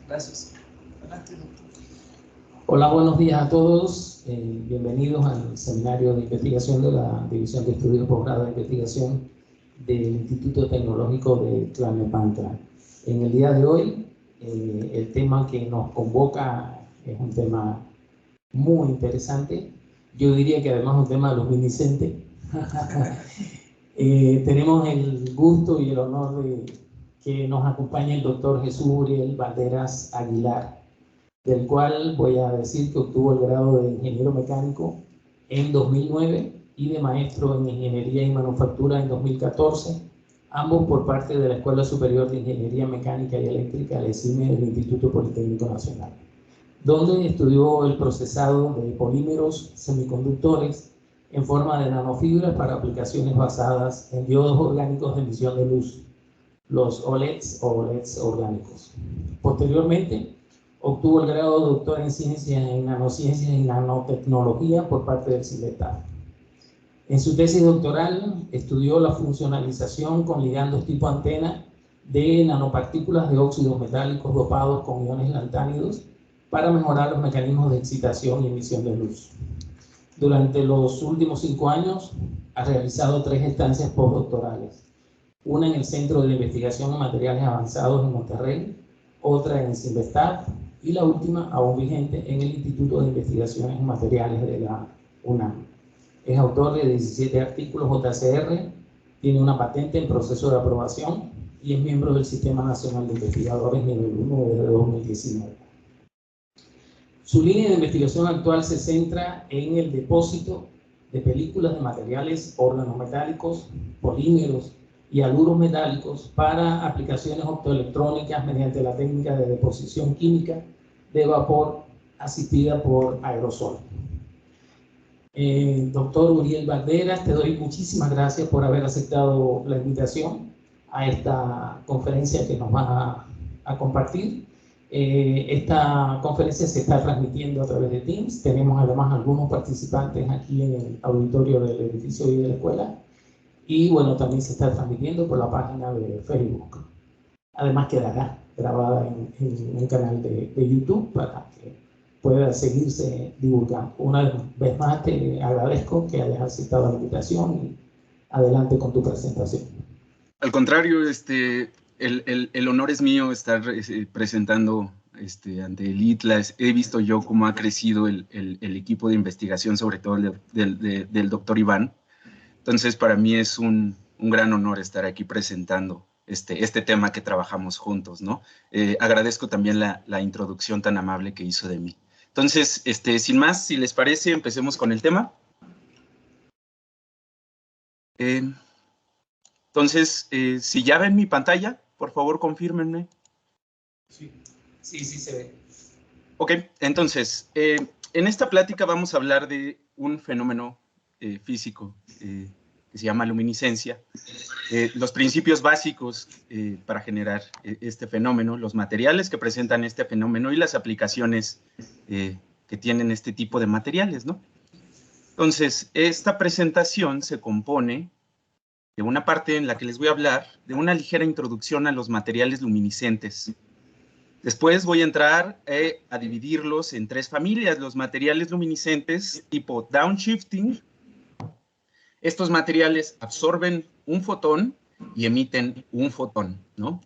Gracias. Adelante, doctor. Hola, buenos días a todos. Bienvenidos al seminario de investigación de la División de Estudios de Posgrado de Investigación del Instituto Tecnológico de Tlalnepantla. En el día de hoy, el tema que nos convoca es un tema muy interesante. Yo diría que además es un tema luminiscente. Tenemos el gusto y el honor de que nos acompañe el doctor Jesús Uriel Valderas Aguilar, del cual voy a decir que obtuvo el grado de ingeniero mecánico en 2009 y de maestro en ingeniería y manufactura en 2014, ambos por parte de la Escuela Superior de Ingeniería Mecánica y Eléctrica, la ESIME, del Instituto Politécnico Nacional, donde estudió el procesado de polímeros semiconductores en forma de nanofibras para aplicaciones basadas en diodos orgánicos de emisión de luz, los OLEDs o OLEDs orgánicos. Posteriormente, obtuvo el grado de doctor en ciencias en nanociencias y nanotecnología por parte del CILETAF. En su tesis doctoral estudió la funcionalización con ligandos tipo antena de nanopartículas de óxidos metálicos dopados con iones lantánidos para mejorar los mecanismos de excitación y emisión de luz. Durante los últimos 5 años ha realizado 3 estancias postdoctorales, una en el Centro de Investigación en Materiales Avanzados en Monterrey, otra en el CINVESTAF y la última, aún vigente, en el Instituto de Investigaciones en Materiales de la UNAM. Es autor de 17 artículos JCR, tiene una patente en proceso de aprobación y es miembro del Sistema Nacional de Investigadores nivel 1 desde 2019. Su línea de investigación actual se centra en el depósito de películas de materiales organometálicos, polímeros y haluros metálicos para aplicaciones optoelectrónicas mediante la técnica de deposición química de vapor asistida por aerosol. Doctor Uriel Valderas, te doy muchísimas gracias por haber aceptado la invitación a esta conferencia que nos vas a compartir. Esta conferencia se está transmitiendo a través de Teams. Tenemos además algunos participantes aquí en el auditorio del edificio y de la escuela. Y bueno, también se está transmitiendo por la página de Facebook. Además quedará grabada en un canal de YouTube para que pueda seguirse divulgando. Una vez más te agradezco que hayas aceptado la invitación y adelante con tu presentación. Al contrario, el honor es mío estar presentando ante el ITLA. He visto yo cómo ha crecido el equipo de investigación, sobre todo del doctor Iván. Entonces, para mí es un gran honor estar aquí presentando este tema que trabajamos juntos, ¿no? Agradezco también la introducción tan amable que hizo de mí. Entonces, sin más, si les parece, empecemos con el tema. Entonces, si ya ven mi pantalla, por favor, confírmenme. Sí, se ve. Ok, entonces, en esta plática vamos a hablar de un fenómeno físico que se llama luminiscencia, los principios básicos para generar este fenómeno, los materiales que presentan este fenómeno y las aplicaciones que tienen este tipo de materiales, ¿no? Entonces, esta presentación se compone de una parte en la que les voy a hablar de una ligera introducción a los materiales luminiscentes. Después voy a entrar a dividirlos en 3 familias, los materiales luminiscentes tipo downshifting. Estos materiales absorben un fotón y emiten un fotón, ¿no?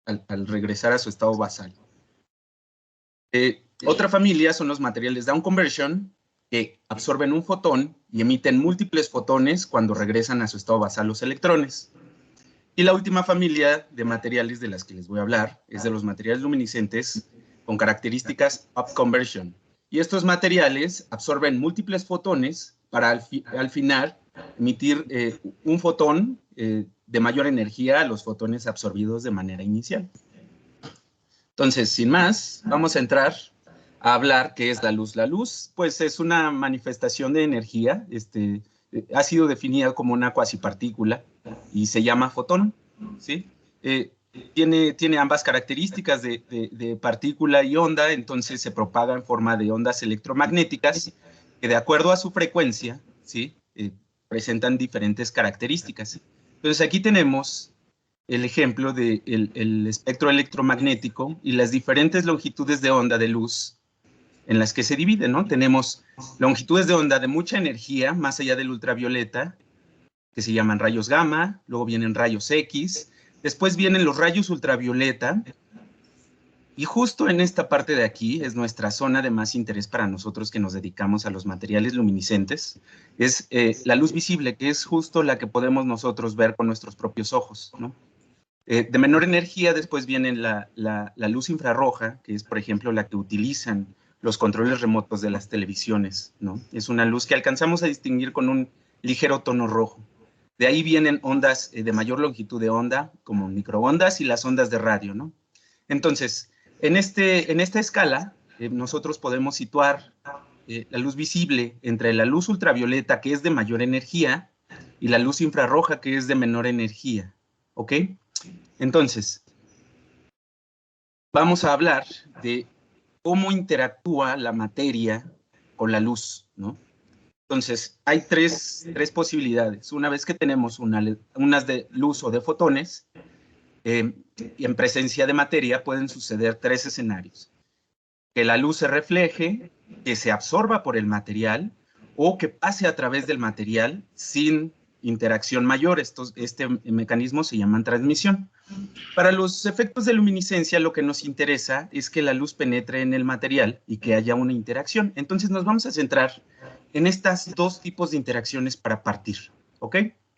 Al regresar a su estado basal. Otra familia son los materiales down conversion, que absorben un fotón y emiten múltiples fotones cuando regresan a su estado basal los electrones. Y la última familia de materiales de las que les voy a hablar es de los materiales luminiscentes con características up conversion. Y estos materiales absorben múltiples fotones para al final emitir un fotón de mayor energía a los fotones absorbidos de manera inicial. Entonces, sin más, vamos a entrar a hablar qué es la luz. La luz, pues, es una manifestación de energía. Ha sido definida como una cuasipartícula y se llama fotón, ¿sí? Tiene ambas características de partícula y onda, entonces se propaga en forma de ondas electromagnéticas que, de acuerdo a su frecuencia, ¿sí? Presentan diferentes características. Entonces, aquí tenemos el ejemplo del el espectro electromagnético y las diferentes longitudes de onda de luz en las que se divide, ¿no? Tenemos longitudes de onda de mucha energía, más allá del ultravioleta, que se llaman rayos gamma, luego vienen rayos X, después vienen los rayos ultravioleta, y justo en esta parte de aquí es nuestra zona de más interés para nosotros que nos dedicamos a los materiales luminiscentes, es la luz visible, que es justo la que podemos nosotros ver con nuestros propios ojos, ¿no? De menor energía después viene la luz infrarroja, que es, por ejemplo, la que utilizan los controles remotos de las televisiones, ¿no? Es una luz que alcanzamos a distinguir con un ligero tono rojo. De ahí vienen ondas de mayor longitud de onda, como microondas y las ondas de radio, ¿no? Entonces, en esta escala, nosotros podemos situar la luz visible entre la luz ultravioleta, que es de mayor energía, y la luz infrarroja, que es de menor energía, ¿ok? Entonces, vamos a hablar de cómo interactúa la materia con la luz, ¿no? Entonces, hay tres posibilidades. Una vez que tenemos unas de luz o de fotones, y en presencia de materia pueden suceder tres escenarios. Que la luz se refleje, que se absorba por el material o que pase a través del material sin interacción mayor. Este mecanismo se llama transmisión. Para los efectos de luminiscencia, lo que nos interesa es que la luz penetre en el material y que haya una interacción. Entonces nos vamos a centrar en estas dos tipos de interacciones para partir, ¿ok?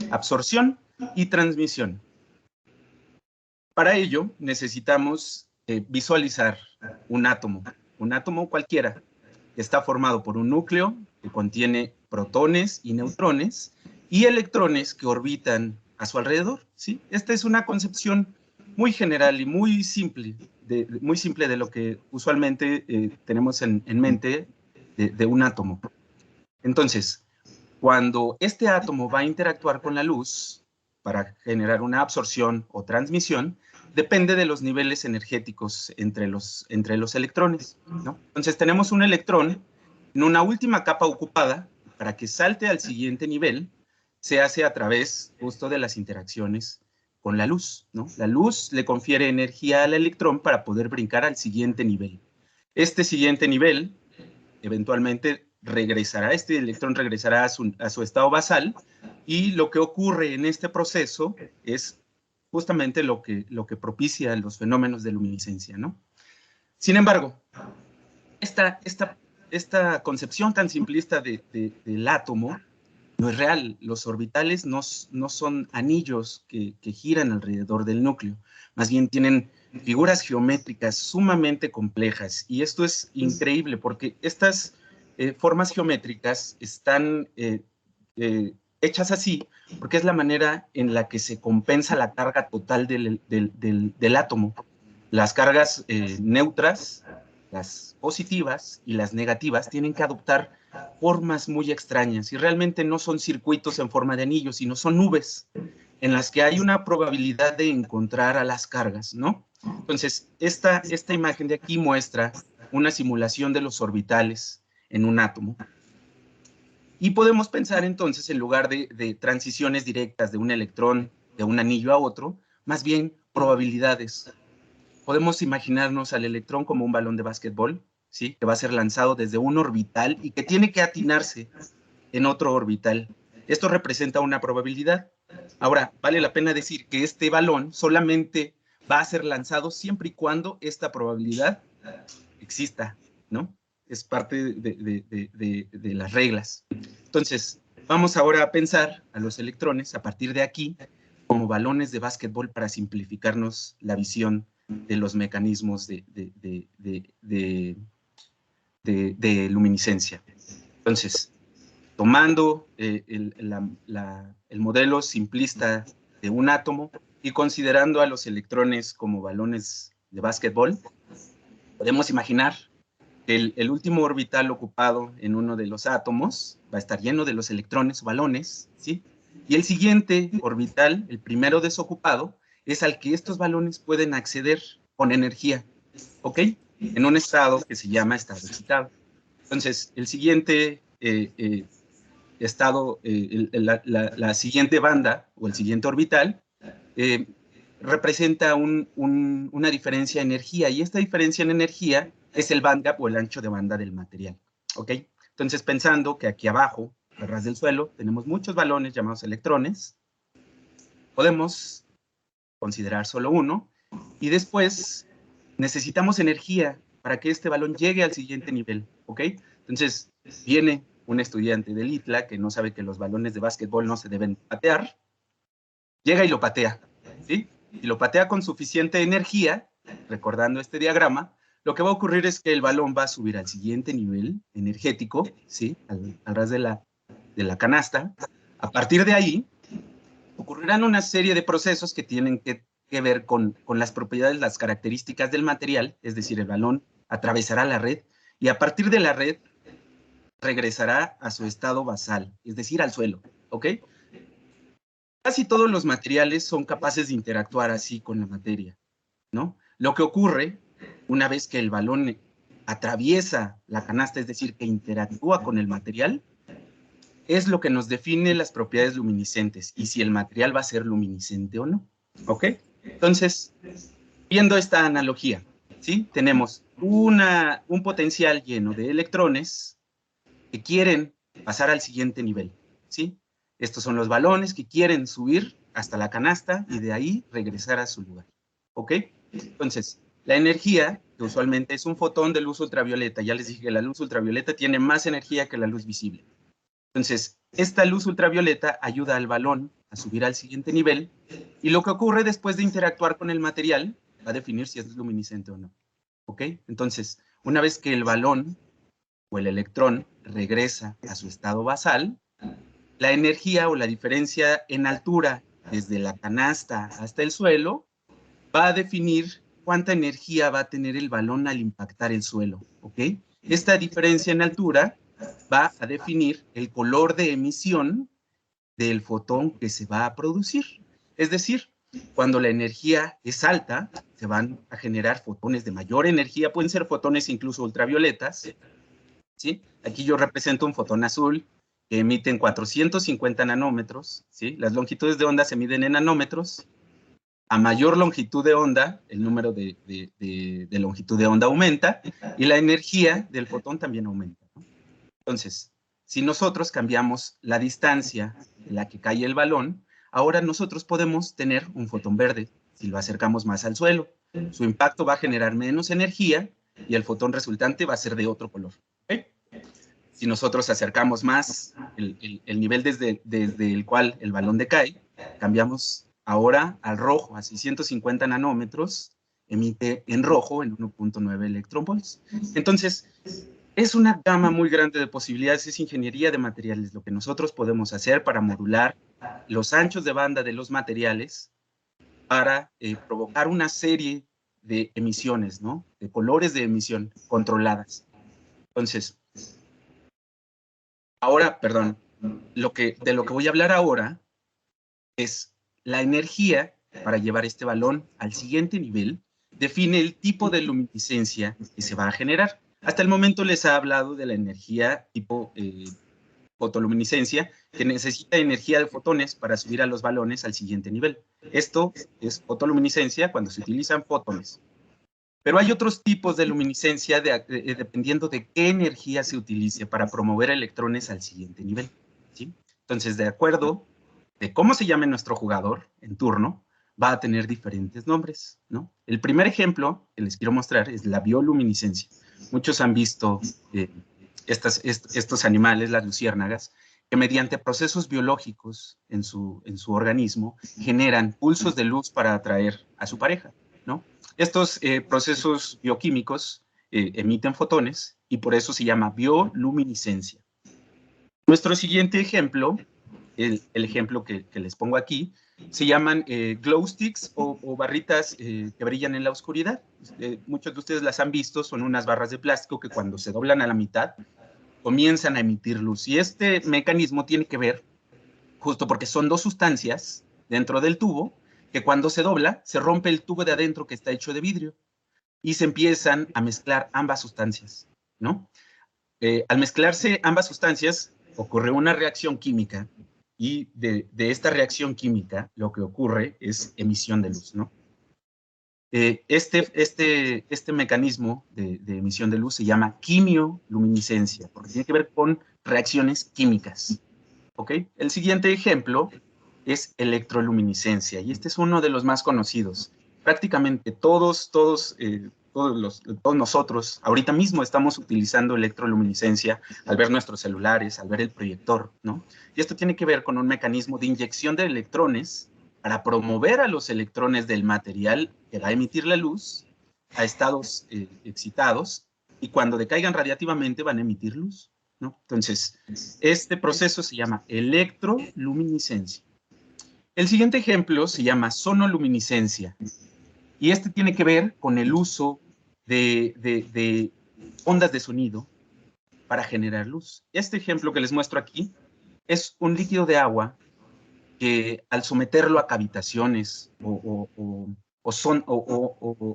Absorción y transmisión. Para ello necesitamos visualizar un átomo cualquiera. Está formado por un núcleo que contiene protones y neutrones y electrones que orbitan a su alrededor, ¿sí? Esta es una concepción muy general y muy simple de lo que usualmente tenemos en mente de un átomo. Entonces, cuando este átomo va a interactuar con la luz para generar una absorción o transmisión, depende de los niveles energéticos entre los electrones, ¿no? Entonces tenemos un electrón en una última capa ocupada. Para que salte al siguiente nivel, se hace a través justo de las interacciones con la luz, ¿no? La luz le confiere energía al electrón para poder brincar al siguiente nivel. Este siguiente nivel, eventualmente, este electrón regresará a su estado basal, y lo que ocurre en este proceso es justamente lo que propicia los fenómenos de luminiscencia, ¿no? Sin embargo, esta concepción tan simplista del átomo no es real. Los orbitales no son anillos que giran alrededor del núcleo, más bien tienen figuras geométricas sumamente complejas, y esto es increíble porque estas formas geométricas están hechas así porque es la manera en la que se compensa la carga total del átomo. Las cargas neutras, las positivas y las negativas, tienen que adoptar formas muy extrañas, y realmente no son circuitos en forma de anillos, sino son nubes en las que hay una probabilidad de encontrar a las cargas, ¿no? Entonces, esta imagen de aquí muestra una simulación de los orbitales en un átomo. Y podemos pensar entonces, en lugar de transiciones directas de un electrón de un anillo a otro, más bien probabilidades. Podemos imaginarnos al electrón como un balón de básquetbol, ¿sí? Que va a ser lanzado desde un orbital y que tiene que atinarse en otro orbital. Esto representa una probabilidad. Ahora, vale la pena decir que este balón solamente va a ser lanzado siempre y cuando esta probabilidad exista, ¿no? Es parte de las reglas. Entonces, vamos ahora a pensar a los electrones a partir de aquí como balones de básquetbol para simplificarnos la visión de los mecanismos de luminiscencia. Entonces, tomando el modelo simplista de un átomo y considerando a los electrones como balones de básquetbol, podemos imaginar que el último orbital ocupado en uno de los átomos va a estar lleno de los electrones o balones, ¿sí? Y el siguiente orbital, el primero desocupado, es al que estos balones pueden acceder con energía, ¿ok? En un estado que se llama estado excitado. Entonces, el siguiente estado, la siguiente banda o el siguiente orbital representa una diferencia en energía, y esta diferencia en energía es el bandgap o el ancho de banda del material, ¿ok? Entonces, pensando que aquí abajo, a ras del suelo, tenemos muchos balones llamados electrones, podemos considerar solo uno, y después necesitamos energía para que este balón llegue al siguiente nivel, ¿ok? Entonces, viene un estudiante del ITLA que no sabe que los balones de básquetbol no se deben patear, llega y lo patea, ¿sí? Y lo patea con suficiente energía, recordando este diagrama, lo que va a ocurrir es que el balón va a subir al siguiente nivel energético, ¿sí? Al ras de la canasta. A partir de ahí, ocurrirán una serie de procesos que tienen que ver con las propiedades, las características del material, es decir, el balón atravesará la red, y a partir de la red regresará a su estado basal, es decir, al suelo, ¿ok? Casi todos los materiales son capaces de interactuar así con la materia, ¿no? Lo que ocurre una vez que el balón atraviesa la canasta, es decir, que interactúa con el material, es lo que nos define las propiedades luminiscentes y si el material va a ser luminiscente o no, ¿ok? Entonces, viendo esta analogía, ¿sí? Tenemos un potencial lleno de electrones que quieren pasar al siguiente nivel, ¿sí? Estos son los balones que quieren subir hasta la canasta y de ahí regresar a su lugar, ¿ok? Entonces, la energía, que usualmente es un fotón de luz ultravioleta, ya les dije que la luz ultravioleta tiene más energía que la luz visible. Entonces, esta luz ultravioleta ayuda al balón a subir al siguiente nivel y lo que ocurre después de interactuar con el material va a definir si es luminiscente o no, ¿ok? Entonces, una vez que el balón o el electrón regresa a su estado basal, la energía o la diferencia en altura desde la canasta hasta el suelo va a definir cuánta energía va a tener el balón al impactar el suelo, ¿ok? Esta diferencia en altura va a definir el color de emisión del fotón que se va a producir. Es decir, cuando la energía es alta, se van a generar fotones de mayor energía, pueden ser fotones incluso ultravioletas, ¿sí? Aquí yo represento un fotón azul que emite en 450 nanómetros, ¿sí? Las longitudes de onda se miden en nanómetros. A mayor longitud de onda, el número de longitud de onda aumenta y la energía del fotón también aumenta, ¿no? Entonces, si nosotros cambiamos la distancia en la que cae el balón, ahora nosotros podemos tener un fotón verde si lo acercamos más al suelo. Su impacto va a generar menos energía y el fotón resultante va a ser de otro color, ¿okay? Si nosotros acercamos más el nivel desde el cual el balón decae, cambiamos ahora al rojo, a 650 nanómetros, emite en rojo en 1.9 electronvolts. Entonces, es una gama muy grande de posibilidades, es ingeniería de materiales, lo que nosotros podemos hacer para modular los anchos de banda de los materiales para provocar una serie de emisiones, ¿no? De colores de emisión controladas. Entonces, ahora, perdón, de lo que voy a hablar ahora es la energía para llevar este balón al siguiente nivel, define el tipo de luminiscencia que se va a generar. Hasta el momento les he hablado de la energía tipo fotoluminiscencia, que necesita energía de fotones para subir a los balones al siguiente nivel. Esto es fotoluminiscencia cuando se utilizan fotones. Pero hay otros tipos de luminiscencia dependiendo de qué energía se utilice para promover electrones al siguiente nivel, ¿sí? Entonces, de acuerdo de cómo se llame nuestro jugador en turno, va a tener diferentes nombres, ¿no? El primer ejemplo que les quiero mostrar es la bioluminiscencia. Muchos han visto estos animales, las luciérnagas, que mediante procesos biológicos en su organismo generan pulsos de luz para atraer a su pareja, ¿no? Estos procesos bioquímicos emiten fotones y por eso se llama bioluminiscencia. Nuestro siguiente ejemplo, el ejemplo que les pongo aquí, se llaman glow sticks o barritas que brillan en la oscuridad. Muchos de ustedes las han visto, son unas barras de plástico que cuando se doblan a la mitad comienzan a emitir luz. Y este mecanismo tiene que ver justo porque son dos sustancias dentro del tubo que cuando se dobla, se rompe el tubo de adentro que está hecho de vidrio y se empiezan a mezclar ambas sustancias, ¿no? Al mezclarse ambas sustancias, ocurre una reacción química y de esta reacción química lo que ocurre es emisión de luz, ¿no? Este mecanismo de emisión de luz se llama quimioluminiscencia, porque tiene que ver con reacciones químicas. ¿Ok? El siguiente ejemplo es electroluminiscencia, y este es uno de los más conocidos. Prácticamente todos nosotros ahorita mismo estamos utilizando electroluminiscencia al ver nuestros celulares, al ver el proyector, ¿no? Y esto tiene que ver con un mecanismo de inyección de electrones para promover a los electrones del material que va a emitir la luz a estados excitados, y cuando decaigan radiativamente van a emitir luz, ¿no? Entonces, este proceso se llama electroluminiscencia. El siguiente ejemplo se llama sonoluminiscencia, y este tiene que ver con el uso de ondas de sonido para generar luz. Este ejemplo que les muestro aquí es un líquido de agua que al someterlo a cavitaciones o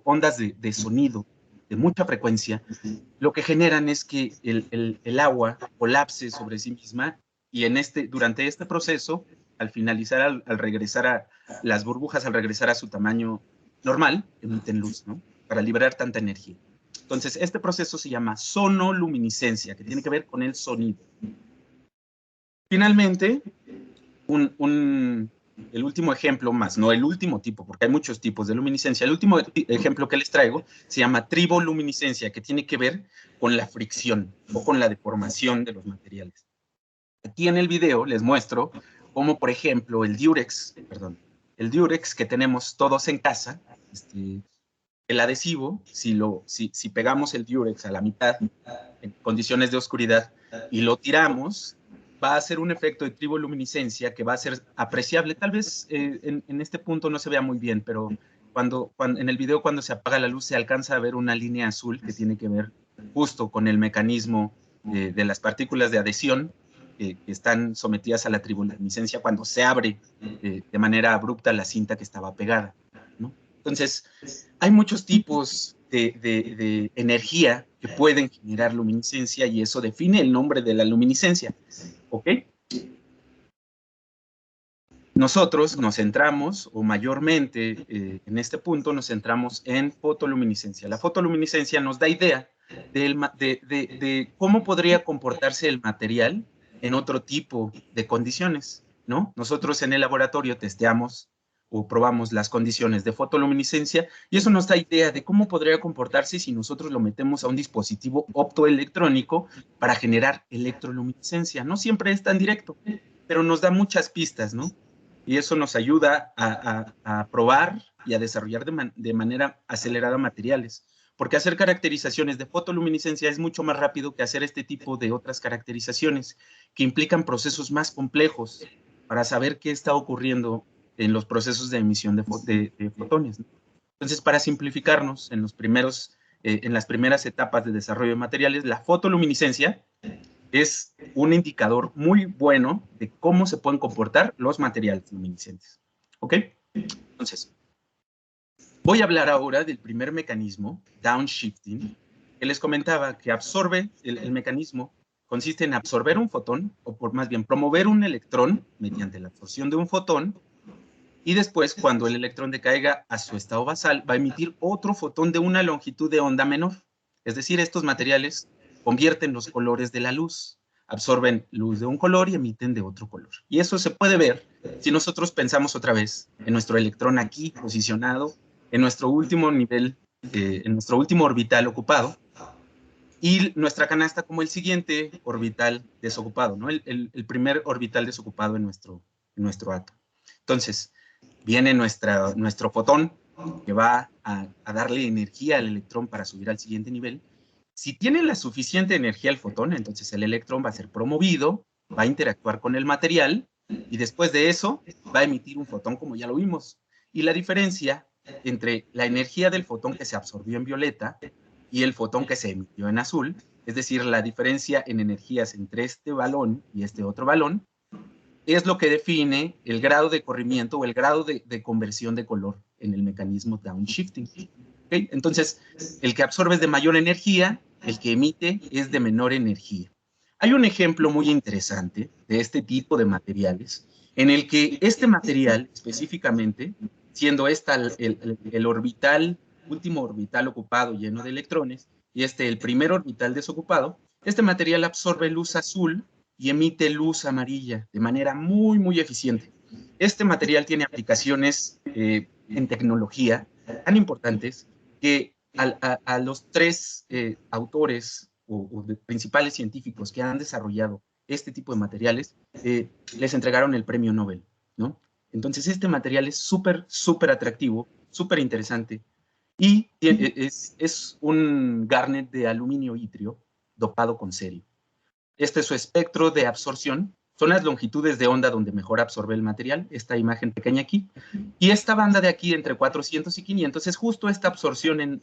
ondas de sonido de mucha frecuencia, lo que generan es que el agua colapse sobre sí misma, y durante este proceso, al finalizar, al regresar a las burbujas, al regresar a su tamaño normal, emiten luz, ¿no? Para liberar tanta energía. Entonces, este proceso se llama sonoluminiscencia, que tiene que ver con el sonido. Finalmente, el último ejemplo, más no el último tipo, porque hay muchos tipos de luminiscencia, el último ejemplo que les traigo se llama triboluminiscencia, que tiene que ver con la fricción o con la deformación de los materiales. Aquí en el video les muestro cómo, por ejemplo, el Durex que tenemos todos en casa, el adhesivo, si pegamos el Durex a la mitad en condiciones de oscuridad y lo tiramos, va a hacer un efecto de triboluminiscencia que va a ser apreciable. Tal vez en este punto no se vea muy bien, pero en el video, cuando se apaga la luz, se alcanza a ver una línea azul que tiene que ver justo con el mecanismo de las partículas de adhesión que están sometidas a la triboluminiscencia cuando se abre de manera abrupta la cinta que estaba pegada, ¿no? Entonces, hay muchos tipos de energía que pueden generar luminiscencia, y eso define el nombre de la luminiscencia. ¿Ok? Nosotros nos centramos, o mayormente en este punto, nos centramos en fotoluminiscencia. La fotoluminiscencia nos da idea de cómo podría comportarse el material en otro tipo de condiciones, ¿no? Nosotros en el laboratorio testeamos o probamos las condiciones de fotoluminiscencia, y eso nos da idea de cómo podría comportarse si nosotros lo metemos a un dispositivo optoelectrónico para generar electroluminiscencia. No siempre es tan directo, pero nos da muchas pistas, ¿no? Y eso nos ayuda a probar y a desarrollar de manera acelerada materiales, porque hacer caracterizaciones de fotoluminiscencia es mucho más rápido que hacer este tipo de otras caracterizaciones que implican procesos más complejos para saber qué está ocurriendo en los procesos de emisión de fotones, ¿no? Entonces, para simplificarnos, en las primeras etapas de desarrollo de materiales, la fotoluminiscencia es un indicador muy bueno de cómo se pueden comportar los materiales luminiscentes. ¿Ok? Entonces, voy a hablar ahora del primer mecanismo, downshifting, que les comentaba que absorbe, el mecanismo consiste en absorber un fotón, más bien promover un electrón mediante la absorción de un fotón, y después, cuando el electrón decaiga a su estado basal, va a emitir otro fotón de una longitud de onda menor. Es decir, estos materiales convierten los colores de la luz, absorben luz de un color y emiten de otro color. Y eso se puede ver si nosotros pensamos otra vez en nuestro electrón aquí posicionado, en nuestro último nivel, en nuestro último orbital ocupado, y nuestra canasta como el siguiente orbital desocupado, ¿no? El primer orbital desocupado en nuestro átomo. Entonces, viene nuestro fotón, que va a darle energía al electrón para subir al siguiente nivel. Si tiene la suficiente energía el fotón, entonces el electrón va a ser promovido, va a interactuar con el material, y después de eso va a emitir un fotón, como ya lo vimos. Y la diferencia entre la energía del fotón que se absorbió en violeta y el fotón que se emitió en azul, es decir, la diferencia en energías entre este balón y este otro balón, es lo que define el grado de corrimiento o el grado de conversión de color en el mecanismo downshifting. ¿Okay? Entonces, el que absorbe es de mayor energía, el que emite es de menor energía. Hay un ejemplo muy interesante de este tipo de materiales, en el que este material específicamente, siendo esta el orbital, último orbital ocupado lleno de electrones, y el primer orbital desocupado, este material absorbe luz azul y emite luz amarilla de manera muy, muy eficiente. Este material tiene aplicaciones en tecnología tan importantes que a los tres autores o principales científicos que han desarrollado este tipo de materiales, les entregaron el premio Nobel, ¿no? Entonces, este material es súper, súper atractivo, súper interesante, y es un garnet de aluminio itrio dopado con cerio. Este es su espectro de absorción. Son las longitudes de onda donde mejor absorbe el material, esta imagen pequeña aquí. Y esta banda de aquí, entre 400 y 500, es justo esta absorción en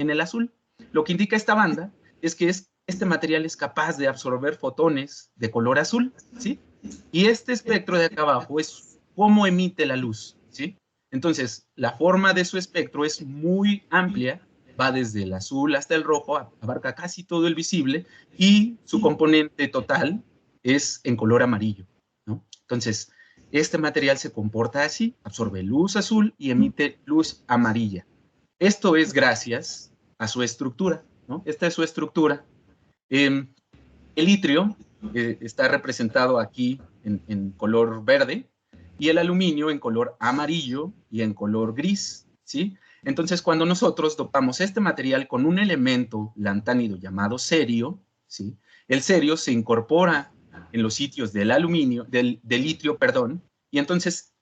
el azul. Lo que indica esta banda es que este material es capaz de absorber fotones de color azul, ¿sí? Y este espectro de acá abajo es cómo emite la luz, ¿sí? Entonces, la forma de su espectro es muy amplia, va desde el azul hasta el rojo, abarca casi todo el visible, y su componente total es en color amarillo, ¿no? Entonces, este material se comporta así, absorbe luz azul y emite luz amarilla. Esto es gracias a su estructura, ¿no? Esta es su estructura. El itrio está representado aquí en color verde, y el aluminio en color amarillo y en color gris, ¿sí? Entonces, cuando nosotros dopamos este material con un elemento lantánido llamado cerio, ¿sí? El cerio se incorpora en los sitios del aluminio, del litio, perdón, y entonces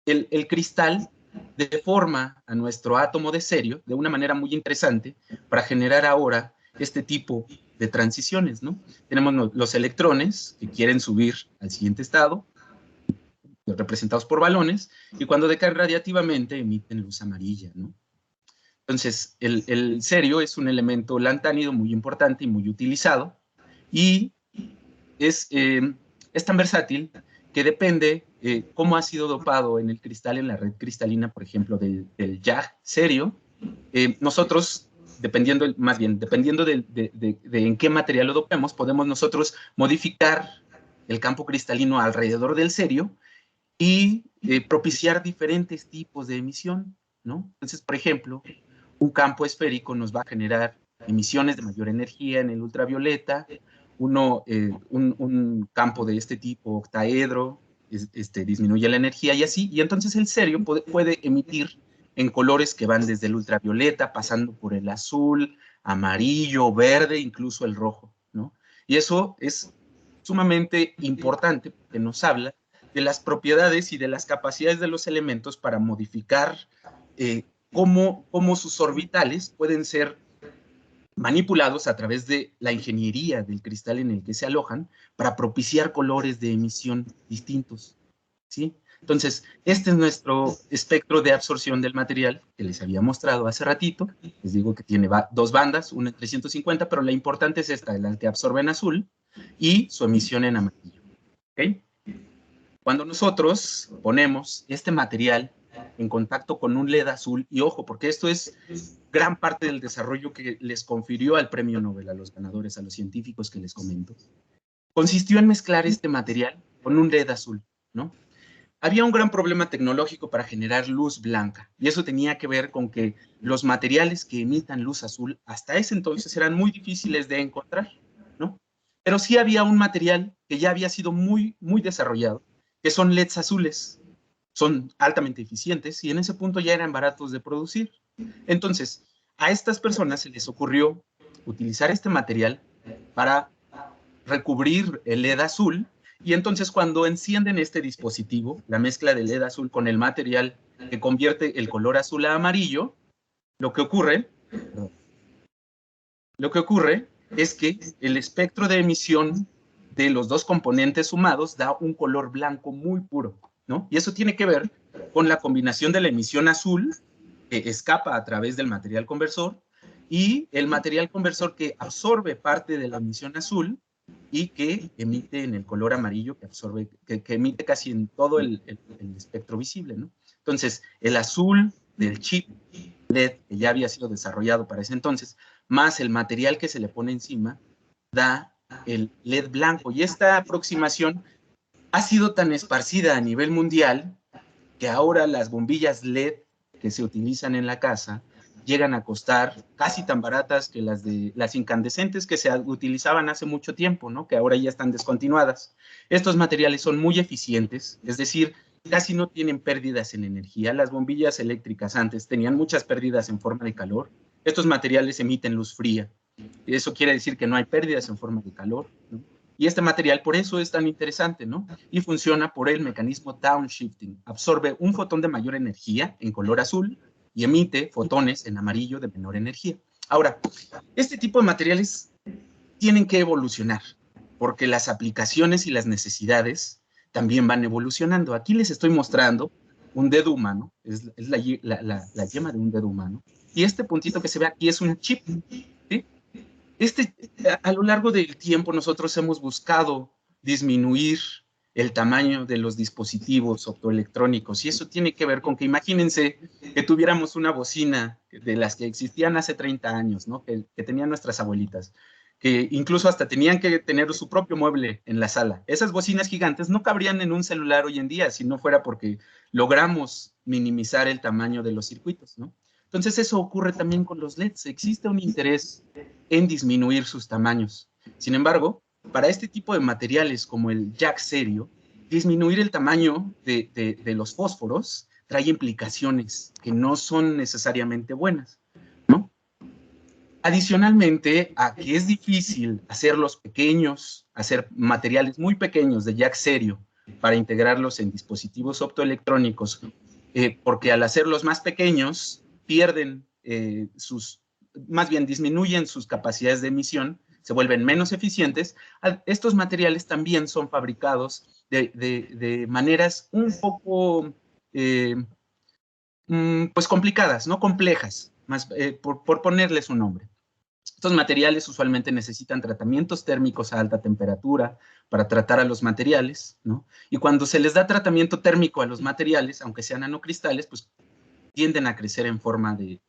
el cristal deforma a nuestro átomo de cerio de una manera muy interesante para generar ahora este tipo de transiciones, ¿no? Tenemos los electrones que quieren subir al siguiente estado, representados por balones, y cuando decaen radiativamente emiten luz amarilla, ¿no? Entonces, el cerio es un elemento lantánido muy importante y muy utilizado, y es tan versátil que depende cómo ha sido dopado en el cristal, en la red cristalina, por ejemplo, del YAG cerio. Nosotros, dependiendo de en qué material lo dopemos, podemos nosotros modificar el campo cristalino alrededor del cerio y propiciar diferentes tipos de emisión, ¿no? Entonces, por ejemplo, un campo esférico nos va a generar emisiones de mayor energía en el ultravioleta, un campo de este tipo octaedro disminuye la energía y así, y entonces el cerio puede emitir en colores que van desde el ultravioleta, pasando por el azul, amarillo, verde, incluso el rojo, ¿no? Y eso es sumamente importante porque nos habla de las propiedades y de las capacidades de los elementos para modificar cómo sus orbitales pueden ser manipulados a través de la ingeniería del cristal en el que se alojan para propiciar colores de emisión distintos, ¿sí? Entonces, este es nuestro espectro de absorción del material que les había mostrado hace ratito. Les digo que tiene dos bandas, una en 350, pero la importante es esta, la que absorbe en azul, y su emisión en amarillo, ¿ok? Cuando nosotros ponemos este material en contacto con un LED azul, y ojo, porque esto es gran parte del desarrollo que les confirió al premio Nobel a los ganadores, a los científicos que les comento, consistió en mezclar este material con un LED azul, ¿no? Había un gran problema tecnológico para generar luz blanca, y eso tenía que ver con que los materiales que emitan luz azul hasta ese entonces eran muy difíciles de encontrar, ¿no? Pero sí había un material que ya había sido muy, muy desarrollado, que son LEDs azules. Son altamente eficientes y en ese punto ya eran baratos de producir. Entonces, a estas personas se les ocurrió utilizar este material para recubrir el LED azul, y entonces cuando encienden este dispositivo, la mezcla del LED azul con el material que convierte el color azul a amarillo, lo que ocurre es que el espectro de emisión de los dos componentes sumados da un color blanco muy puro, ¿no? Y eso tiene que ver con la combinación de la emisión azul que escapa a través del material conversor y el material conversor que absorbe parte de la emisión azul y que emite en el color amarillo que absorbe, que emite casi en todo el espectro visible, ¿no? Entonces, el azul del chip LED que ya había sido desarrollado para ese entonces, más el material que se le pone encima, da el LED blanco. Y esta aproximación ha sido tan esparcida a nivel mundial que ahora las bombillas LED que se utilizan en la casa llegan a costar casi tan baratas que las incandescentes que se utilizaban hace mucho tiempo, ¿no? Que ahora ya están descontinuadas. Estos materiales son muy eficientes, es decir, casi no tienen pérdidas en energía. Las bombillas eléctricas antes tenían muchas pérdidas en forma de calor. Estos materiales emiten luz fría. Eso quiere decir que no hay pérdidas en forma de calor, ¿no? Y este material por eso es tan interesante, ¿no? Y funciona por el mecanismo downshifting. Absorbe un fotón de mayor energía en color azul y emite fotones en amarillo de menor energía. Ahora, este tipo de materiales tienen que evolucionar porque las aplicaciones y las necesidades también van evolucionando. Aquí les estoy mostrando un dedo humano, es la yema de un dedo humano, y este puntito que se ve aquí es un chip, ¿sí? A lo largo del tiempo nosotros hemos buscado disminuir el tamaño de los dispositivos optoelectrónicos y eso tiene que ver con que imagínense que tuviéramos una bocina de las que existían hace 30 años, ¿no? que tenían nuestras abuelitas, que incluso hasta tenían que tener su propio mueble en la sala. Esas bocinas gigantes no cabrían en un celular hoy en día si no fuera porque logramos minimizar el tamaño de los circuitos, ¿no? Entonces eso ocurre también con los LEDs. Existe un interés en disminuir sus tamaños. Sin embargo, para este tipo de materiales como el jack serio, disminuir el tamaño de los fósforos trae implicaciones que no son necesariamente buenas, ¿no? Adicionalmente a que es difícil hacerlos pequeños, hacer materiales muy pequeños de jack serio para integrarlos en dispositivos optoelectrónicos, porque al hacerlos más pequeños pierden más bien disminuyen sus capacidades de emisión, se vuelven menos eficientes. Estos materiales también son fabricados de maneras un poco pues complicadas, no complejas, más, por ponerles un nombre. Estos materiales usualmente necesitan tratamientos térmicos a alta temperatura para tratar a los materiales, ¿no? Y cuando se les da tratamiento térmico a los materiales, aunque sean nanocristales, pues tienden a crecer en forma de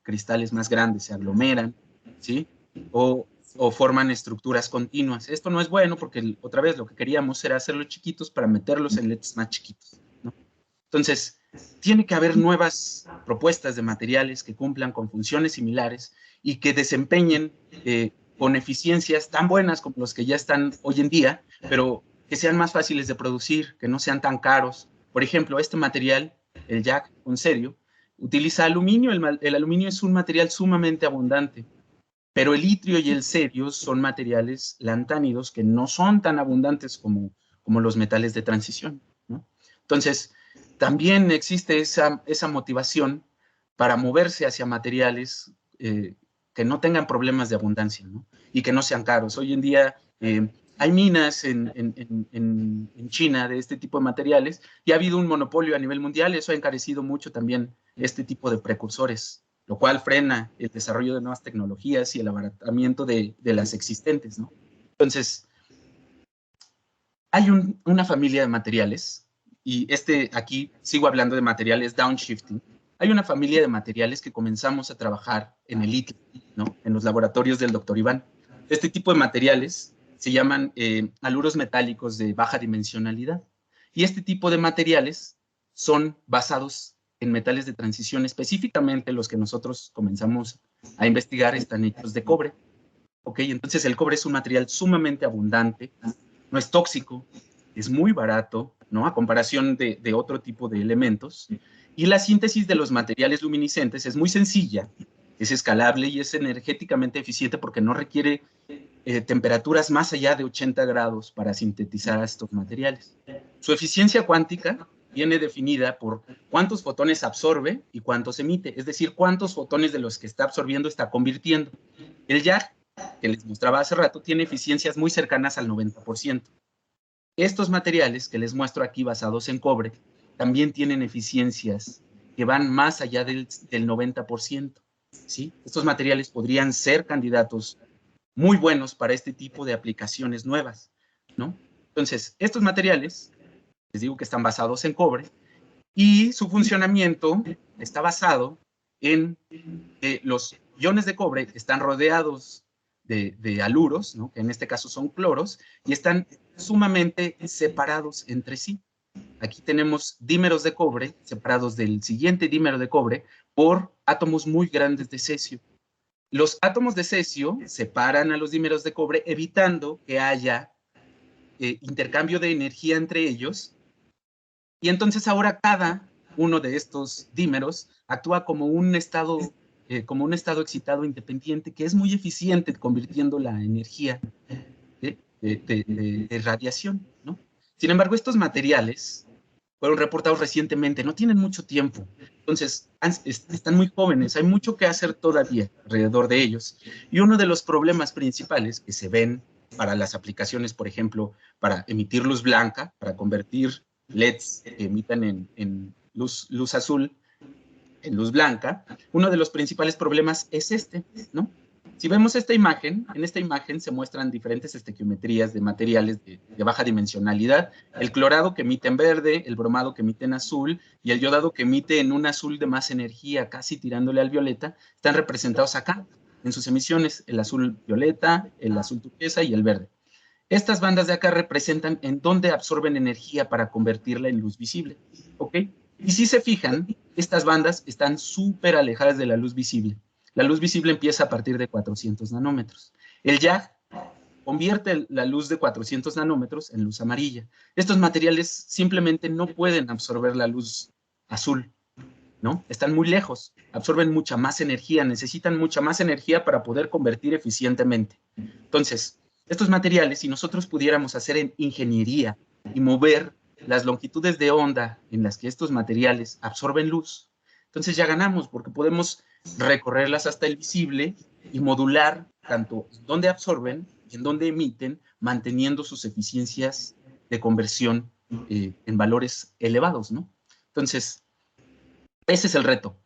cristales más grandes, se aglomeran, ¿sí? O forman estructuras continuas. Esto no es bueno porque, otra vez, lo que queríamos era hacerlos chiquitos para meterlos en LEDs más chiquitos, ¿no? Entonces, tiene que haber nuevas propuestas de materiales que cumplan con funciones similares y que desempeñen con eficiencias tan buenas como los que ya están hoy en día, pero que sean más fáciles de producir, que no sean tan caros. Por ejemplo, este material, el jack con serio, utiliza aluminio. El aluminio es un material sumamente abundante, pero el itrio y el cerio son materiales lantánidos que no son tan abundantes como los metales de transición, ¿no? Entonces, también existe esa motivación para moverse hacia materiales que no tengan problemas de abundancia, ¿no? Y que no sean caros. Hoy en día hay minas en China de este tipo de materiales y ha habido un monopolio a nivel mundial. Eso ha encarecido mucho también este tipo de precursores, lo cual frena el desarrollo de nuevas tecnologías y el abaratamiento de las existentes, ¿no? Entonces, hay una familia de materiales, y aquí sigo hablando de materiales downshifting. Hay una familia de materiales que comenzamos a trabajar en el ITLE, ¿no? En los laboratorios del doctor Iván. Este tipo de materiales se llaman haluros metálicos de baja dimensionalidad. Y este tipo de materiales son basados en metales de transición, específicamente los que nosotros comenzamos a investigar están hechos de cobre. ¿Ok? Entonces el cobre es un material sumamente abundante, no es tóxico, es muy barato, ¿no? A comparación de otro tipo de elementos. Y la síntesis de los materiales luminiscentes es muy sencilla, es escalable y es energéticamente eficiente porque no requiere temperaturas más allá de 80 grados para sintetizar estos materiales. Su eficiencia cuántica viene definida por cuántos fotones absorbe y cuántos emite, es decir, cuántos fotones de los que está absorbiendo está convirtiendo. El jack, que les mostraba hace rato, tiene eficiencias muy cercanas al 90%. Estos materiales que les muestro aquí basados en cobre también tienen eficiencias que van más allá del 90%, ¿sí? Estos materiales podrían ser candidatos muy buenos para este tipo de aplicaciones nuevas, ¿no? Entonces, estos materiales, les digo que están basados en cobre y su funcionamiento está basado en los iones de cobre están rodeados de haluros, ¿no? Que en este caso son cloros, y están sumamente separados entre sí. Aquí tenemos dímeros de cobre separados del siguiente dímero de cobre por átomos muy grandes de cesio. Los átomos de cesio separan a los dímeros de cobre evitando que haya intercambio de energía entre ellos, y entonces ahora cada uno de estos dímeros actúa como un estado excitado independiente que es muy eficiente convirtiendo la energía de radiación, ¿no? Sin embargo, estos materiales fueron reportados recientemente, no tienen mucho tiempo, entonces están muy jóvenes, hay mucho que hacer todavía alrededor de ellos, y uno de los problemas principales que se ven para las aplicaciones, por ejemplo, para emitir luz blanca, para convertir LEDs que emitan en luz azul en luz blanca, uno de los principales problemas es este, ¿no? Si vemos esta imagen, en esta imagen se muestran diferentes estequiometrías de materiales de baja dimensionalidad, el clorado que emite en verde, el bromado que emite en azul y el yodado que emite en un azul de más energía, casi tirándole al violeta, están representados acá en sus emisiones, el azul violeta, el azul turquesa y el verde. Estas bandas de acá representan en dónde absorben energía para convertirla en luz visible, ¿ok? Y si se fijan, estas bandas están súper alejadas de la luz visible. La luz visible empieza a partir de 400 nanómetros. El YAG convierte la luz de 400 nanómetros en luz amarilla. Estos materiales simplemente no pueden absorber la luz azul, ¿no? Están muy lejos, absorben mucha más energía, necesitan mucha más energía para poder convertir eficientemente. Entonces, estos materiales, si nosotros pudiéramos hacer en ingeniería y mover las longitudes de onda en las que estos materiales absorben luz, entonces ya ganamos, porque podemos recorrerlas hasta el visible y modular tanto dónde absorben y en dónde emiten, manteniendo sus eficiencias de conversión en valores elevados, ¿no? Entonces, ese es el reto.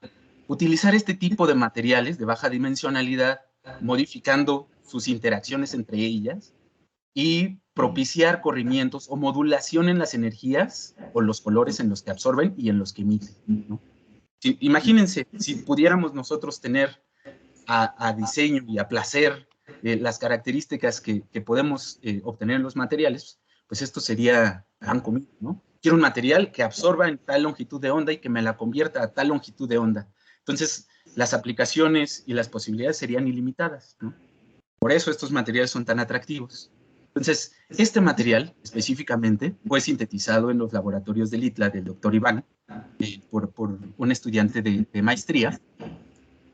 Utilizar este tipo de materiales de baja dimensionalidad, modificando sus interacciones entre ellas y propiciar corrimientos o modulación en las energías o los colores en los que absorben y en los que emiten, ¿no? Imagínense, si pudiéramos nosotros tener a diseño y a placer las características que podemos obtener en los materiales, pues esto sería pan comido, ¿no? Quiero un material que absorba en tal longitud de onda y que me la convierta a tal longitud de onda. Entonces, las aplicaciones y las posibilidades serían ilimitadas, ¿no? Por eso estos materiales son tan atractivos. Entonces, este material específicamente fue sintetizado en los laboratorios del ITLA del doctor Iván por un estudiante de maestría.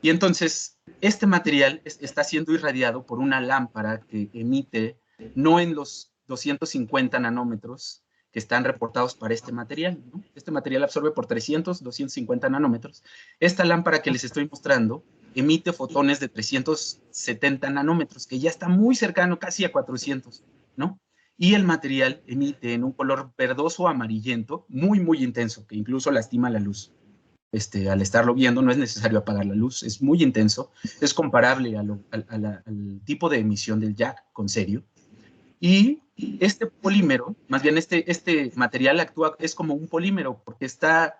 Y entonces, este material está siendo irradiado por una lámpara que emite no en los 250 nanómetros que están reportados para este material, ¿no? Este material absorbe por 300, 250 nanómetros. Esta lámpara que les estoy mostrando emite fotones de 370 nanómetros, que ya está muy cercano, casi a 400, ¿no? Y el material emite en un color verdoso amarillento, muy, muy intenso, que incluso lastima la luz. Al estarlo viendo, no es necesario apagar la luz, es muy intenso, es comparable al tipo de emisión del YAG con serio. Y este polímero, más bien este material actúa, es como un polímero, porque está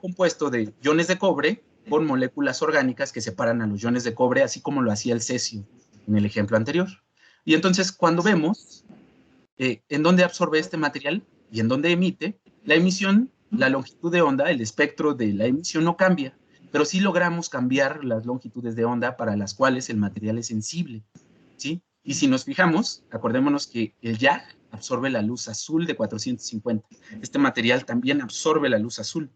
compuesto de iones de cobre con moléculas orgánicas que separan a los iones de cobre, así como lo hacía el cesio en el ejemplo anterior. Y entonces, cuando vemos en dónde absorbe este material y en dónde emite, la emisión, la longitud de onda, el espectro de la emisión no cambia, pero sí logramos cambiar las longitudes de onda para las cuales el material es sensible, ¿sí? Y si nos fijamos, acordémonos que el YAG absorbe la luz azul de 450. Este material también absorbe la luz azul.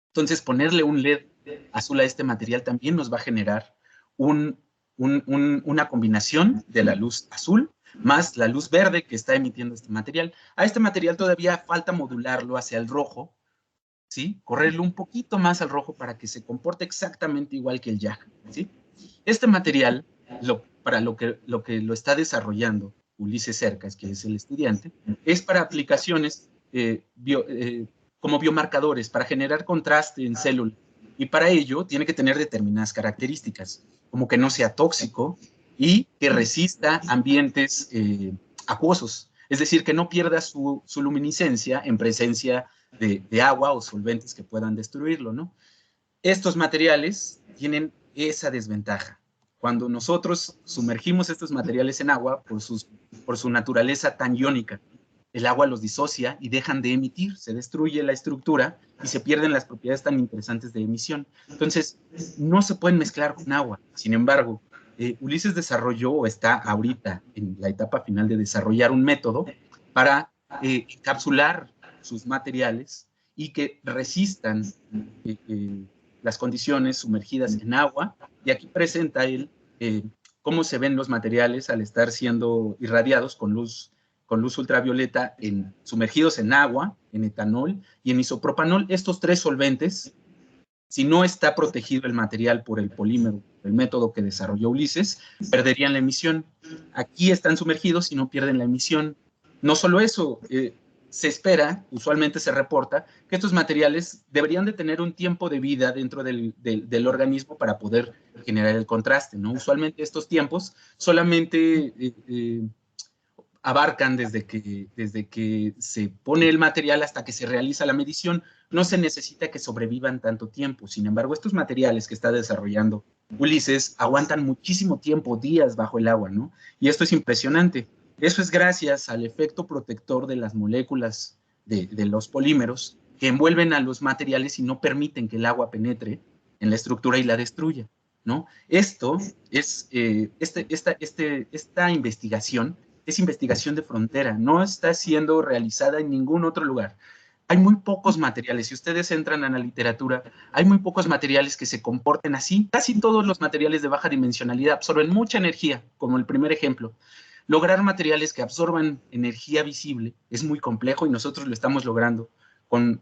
Entonces, ponerle un LED azul a este material también nos va a generar una combinación de la luz azul más la luz verde que está emitiendo este material. A este material todavía falta modularlo hacia el rojo, ¿sí? Correrlo un poquito más al rojo para que se comporte exactamente igual que el YAG, ¿sí? Este material, para lo que lo está desarrollando Ulises Cercas, que es el estudiante, es para aplicaciones como biomarcadores, para generar contraste en células. Y para ello tiene que tener determinadas características, como que no sea tóxico y que resista ambientes acuosos. Es decir, que no pierda su luminiscencia en presencia de agua o solventes que puedan destruirlo, ¿no? Estos materiales tienen esa desventaja. cuando nosotros sumergimos estos materiales en agua, por su naturaleza tan iónica, el agua los disocia y dejan de emitir, se destruye la estructura y se pierden las propiedades tan interesantes de emisión. Entonces, no se pueden mezclar con agua. Sin embargo, Ulises desarrolló, o está ahorita en la etapa final de desarrollar un método para encapsular sus materiales y que resistan las condiciones sumergidas en agua. Y aquí presenta él cómo se ven los materiales al estar siendo irradiados con luz ultravioleta sumergidos en agua, en etanol y en isopropanol. Estos tres solventes, si no está protegido el material por el polímero, el método que desarrolló Ulises, perderían la emisión. Aquí están sumergidos y no pierden la emisión. No solo eso, se espera, usualmente se reporta, que estos materiales deberían de tener un tiempo de vida dentro del organismo para poder generar el contraste, ¿no? Usualmente estos tiempos solamente abarcan desde que se pone el material hasta que se realiza la medición. No se necesita que sobrevivan tanto tiempo. Sin embargo, estos materiales que está desarrollando Ulises aguantan muchísimo tiempo, días bajo el agua, ¿no? Y esto es impresionante. Eso es gracias al efecto protector de las moléculas de los polímeros que envuelven a los materiales y no permiten que el agua penetre en la estructura y la destruya, ¿no? Esto es, esta investigación es investigación de frontera, no está siendo realizada en ningún otro lugar. Hay muy pocos materiales, si ustedes entran a la literatura, hay muy pocos materiales que se comporten así. Casi todos los materiales de baja dimensionalidad absorben mucha energía, como el primer ejemplo. Lograr materiales que absorban energía visible es muy complejo y nosotros lo estamos logrando con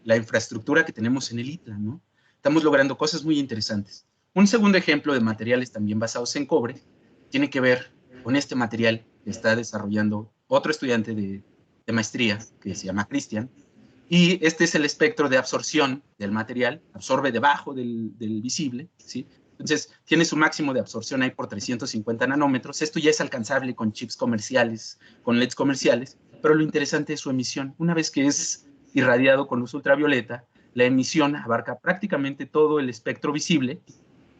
la infraestructura que tenemos en el ITLA, ¿no? Estamos logrando cosas muy interesantes. Un segundo ejemplo de materiales también basados en cobre tiene que ver con este material que está desarrollando otro estudiante de maestría que se llama Cristian, y este es el espectro de absorción del material, absorbe debajo del visible, ¿sí? Entonces tiene su máximo de absorción ahí por 350 nanómetros, esto ya es alcanzable con chips comerciales, con LEDs comerciales, pero lo interesante es su emisión. Una vez que es irradiado con luz ultravioleta, la emisión abarca prácticamente todo el espectro visible,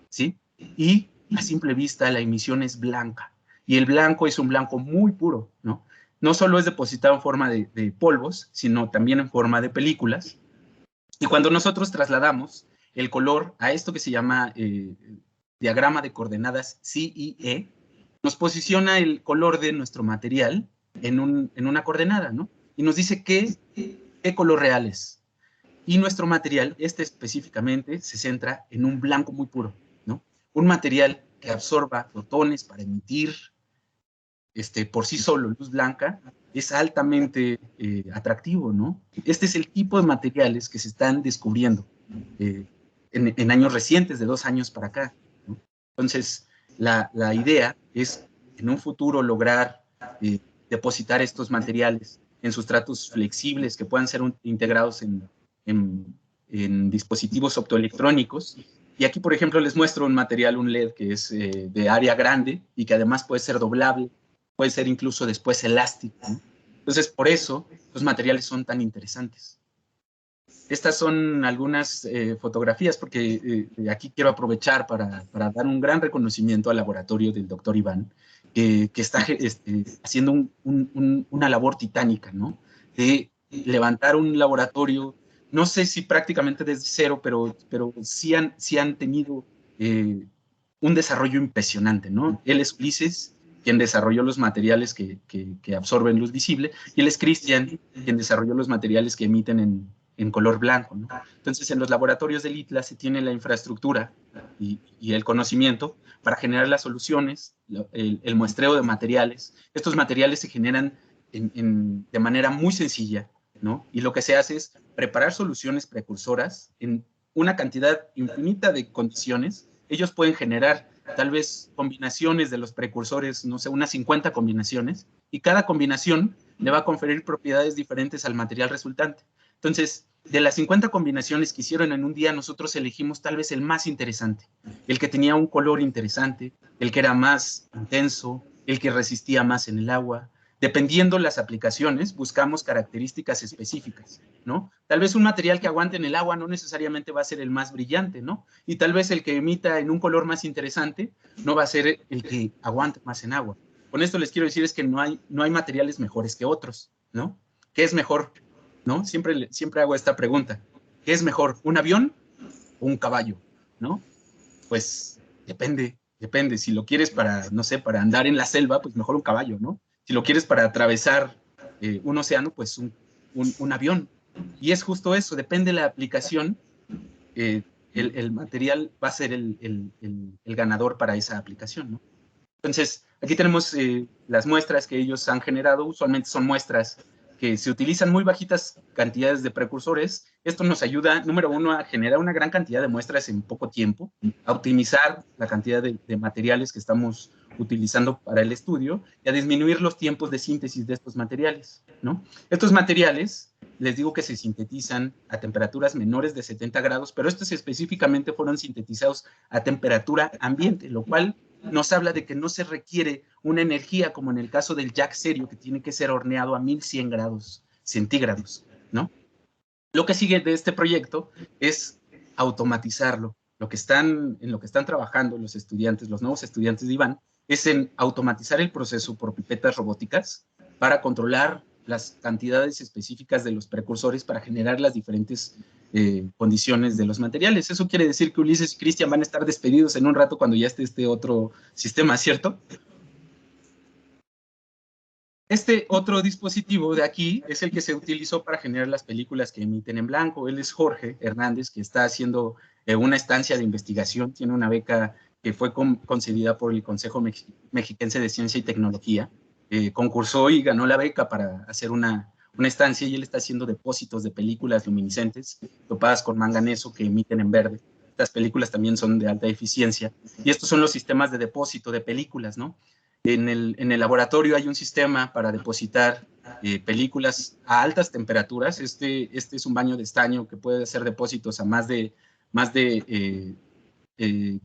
¿sí? Y a simple vista la emisión es blanca. Y el blanco es un blanco muy puro, ¿no? No solo es depositado en forma de polvos, sino también en forma de películas. Y cuando nosotros trasladamos el color a esto que se llama diagrama de coordenadas C y E, nos posiciona el color de nuestro material en una coordenada, ¿no? Y nos dice qué color real es. Y nuestro material, este específicamente, se centra en un blanco muy puro, ¿no? Un material que absorba fotones para emitir por sí solo luz blanca, es altamente atractivo, ¿no? Este es el tipo de materiales que se están descubriendo en años recientes, de 2 años para acá, ¿no? Entonces, la idea es en un futuro lograr depositar estos materiales en sustratos flexibles que puedan ser integrados en dispositivos optoelectrónicos. Y aquí, por ejemplo, les muestro un material, un LED que es de área grande y que además puede ser doblable, puede ser incluso después elástico, ¿no? Entonces, por eso los materiales son tan interesantes. Estas son algunas fotografías, porque aquí quiero aprovechar para dar un gran reconocimiento al laboratorio del doctor Iván, que está haciendo una labor titánica, ¿no? De levantar un laboratorio, no sé si prácticamente desde cero, pero sí han tenido un desarrollo impresionante, ¿no? Él es Ulises, quien desarrolló los materiales que absorben luz visible, y él es Cristian, quien desarrolló los materiales que emiten en color blanco, ¿no? Entonces, en los laboratorios del ITLA se tiene la infraestructura y el conocimiento para generar las soluciones, el muestreo de materiales. Estos materiales se generan de manera muy sencilla, ¿no? Y lo que se hace es preparar soluciones precursoras en una cantidad infinita de condiciones. Ellos pueden generar tal vez combinaciones de los precursores, no sé, unas 50 combinaciones, y cada combinación le va a conferir propiedades diferentes al material resultante. Entonces, de las 50 combinaciones que hicieron en un día, nosotros elegimos tal vez el más interesante, el que tenía un color interesante, el que era más intenso, el que resistía más en el agua. dependiendo las aplicaciones, buscamos características específicas, ¿no? Tal vez un material que aguante en el agua no necesariamente va a ser el más brillante, ¿no? Y tal vez el que emita en un color más interesante no va a ser el que aguante más en agua. Con esto les quiero decir es que no hay materiales mejores que otros, ¿no? ¿Qué es mejor? ¿No? Siempre hago esta pregunta. ¿Qué es mejor, un avión o un caballo? ¿No? Pues depende. Si lo quieres para, no sé, para andar en la selva, pues mejor un caballo, ¿no? Si lo quieres para atravesar un océano, pues un avión. Y es justo eso, depende de la aplicación, el material va a ser el ganador para esa aplicación, ¿no? Entonces, aquí tenemos las muestras que ellos han generado. Usualmente son muestras que se utilizan muy bajitas cantidades de precursores. Esto nos ayuda, número uno, a generar una gran cantidad de muestras en poco tiempo, a optimizar la cantidad de materiales que estamos utilizando para el estudio y a disminuir los tiempos de síntesis de estos materiales, ¿no? Estos materiales, les digo que se sintetizan a temperaturas menores de 70 grados, pero estos específicamente fueron sintetizados a temperatura ambiente, lo cual nos habla de que no se requiere una energía como en el caso del jack serio, que tiene que ser horneado a 1100 grados centígrados, ¿no? Lo que sigue de este proyecto es automatizarlo. En lo que están trabajando los estudiantes, los nuevos estudiantes de Iván, es en automatizar el proceso por pipetas robóticas para controlar las cantidades específicas de los precursores para generar las diferentes condiciones de los materiales. Eso quiere decir que Ulises y Cristian van a estar despedidos en un rato cuando ya esté este otro sistema, ¿cierto? Este otro dispositivo de aquí es el que se utilizó para generar las películas que emiten en blanco. Él es Jorge Hernández, que está haciendo una estancia de investigación. Tiene una beca que fue concedida por el Consejo Mexiquense de Ciencia y Tecnología. Concursó y ganó la beca para hacer una estancia, y él está haciendo depósitos de películas luminiscentes dopadas con manganeso que emiten en verde. Estas películas también son de alta eficiencia. Y estos son los sistemas de depósito de películas, ¿no? En el laboratorio hay un sistema para depositar películas a altas temperaturas. Este es un baño de estaño que puede hacer depósitos a más de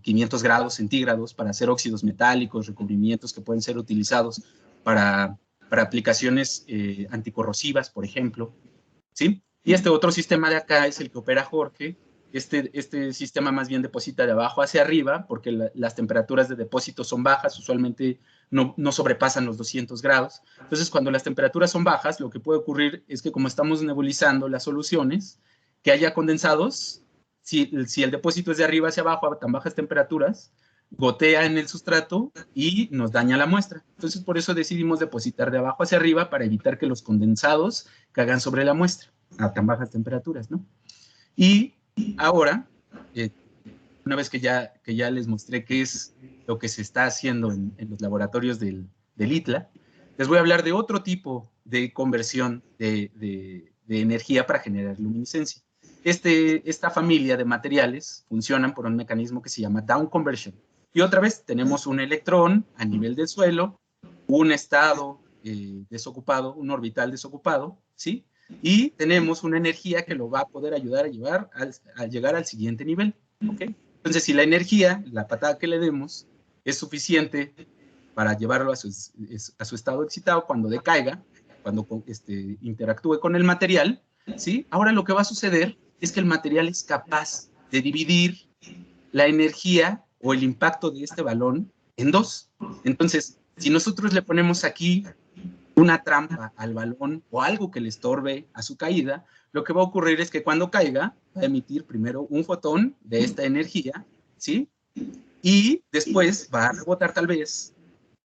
500 grados centígrados para hacer óxidos metálicos, recubrimientos que pueden ser utilizados para aplicaciones anticorrosivas, por ejemplo, ¿sí? Y este otro sistema de acá es el que opera Jorge. Este sistema más bien deposita de abajo hacia arriba, porque las temperaturas de depósito son bajas, usualmente no sobrepasan los 200 grados. Entonces, cuando las temperaturas son bajas, lo que puede ocurrir es que como estamos nebulizando las soluciones, que haya condensados, si el depósito es de arriba hacia abajo a tan bajas temperaturas, gotea en el sustrato y nos daña la muestra. Entonces, por eso decidimos depositar de abajo hacia arriba para evitar que los condensados caigan sobre la muestra a tan bajas temperaturas, ¿no? Y ahora, una vez que ya les mostré qué es lo que se está haciendo en los laboratorios del ITLA, les voy a hablar de otro tipo de conversión de energía para generar luminiscencia. Esta familia de materiales funcionan por un mecanismo que se llama down conversion. Y otra vez tenemos un electrón a nivel del suelo, un estado desocupado, un orbital desocupado, ¿sí? Y tenemos una energía que lo va a poder ayudar a llegar al siguiente nivel, ¿ok? Entonces, si la energía, la patada que le demos, es suficiente para llevarlo a su estado excitado, cuando decaiga, cuando interactúe con el material, ¿sí? Ahora lo que va a suceder es que el material es capaz de dividir la energía o el impacto de este balón en dos. Entonces, si nosotros le ponemos aquí una trampa al balón o algo que le estorbe a su caída, lo que va a ocurrir es que cuando caiga va a emitir primero un fotón de esta energía, ¿sí? Y después va a rebotar tal vez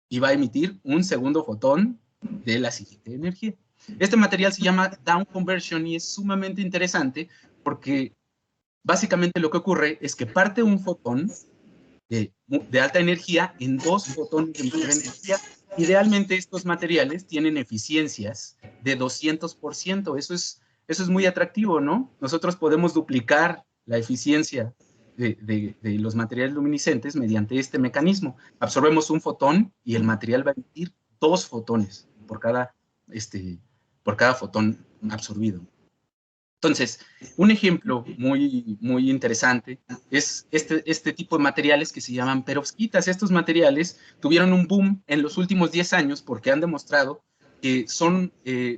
y va a emitir un segundo fotón de la siguiente energía. Este material se llama down conversion y es sumamente interesante porque básicamente lo que ocurre es que parte un fotón de alta energía en dos fotones de mayor energía. Idealmente estos materiales tienen eficiencias de 200%. Eso es muy atractivo, ¿no? Nosotros podemos duplicar la eficiencia de los materiales luminiscentes mediante este mecanismo. Absorbemos un fotón y el material va a emitir 2 fotones por cada fotón absorbido. Entonces, un ejemplo muy, muy interesante es este tipo de materiales que se llaman perovskitas. Estos materiales tuvieron un boom en los últimos 10 años porque han demostrado que son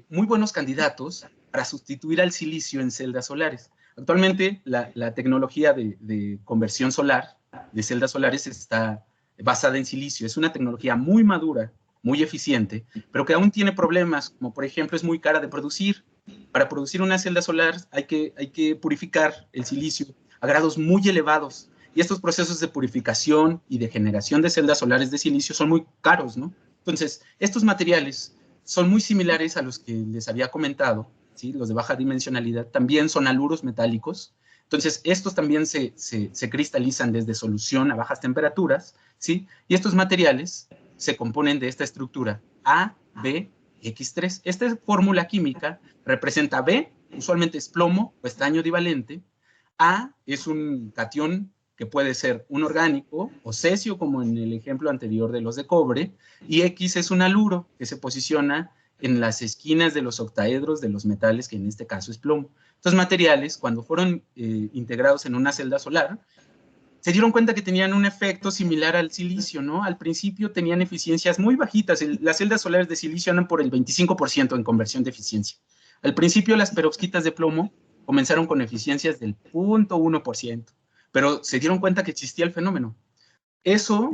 muy buenos candidatos para sustituir al silicio en celdas solares. Actualmente la tecnología de conversión solar, de celdas solares, está basada en silicio. Es una tecnología muy madura, muy eficiente, pero que aún tiene problemas, como por ejemplo es muy cara de producir. Para producir una celda solar hay que purificar el silicio a grados muy elevados. Y estos procesos de purificación y de generación de celdas solares de silicio son muy caros, ¿no? Entonces, estos materiales son muy similares a los que les había comentado, ¿sí? Los de baja dimensionalidad, también son haluros metálicos. Entonces, estos también se cristalizan desde solución a bajas temperaturas, ¿sí? Y estos materiales se componen de esta estructura A, B, X3. Esta fórmula química representa B, usualmente es plomo o estaño divalente. A es un catión que puede ser un orgánico o cesio, como en el ejemplo anterior de los de cobre, y X es un haluro que se posiciona en las esquinas de los octaedros de los metales, que en este caso es plomo. Estos materiales, cuando fueron integrados en una celda solar, se dieron cuenta que tenían un efecto similar al silicio, ¿no? Al principio tenían eficiencias muy bajitas. Las celdas solares de silicio andan por el 25% en conversión de eficiencia. Al principio las perovskitas de plomo comenzaron con eficiencias del 0.1%, pero se dieron cuenta que existía el fenómeno. Eso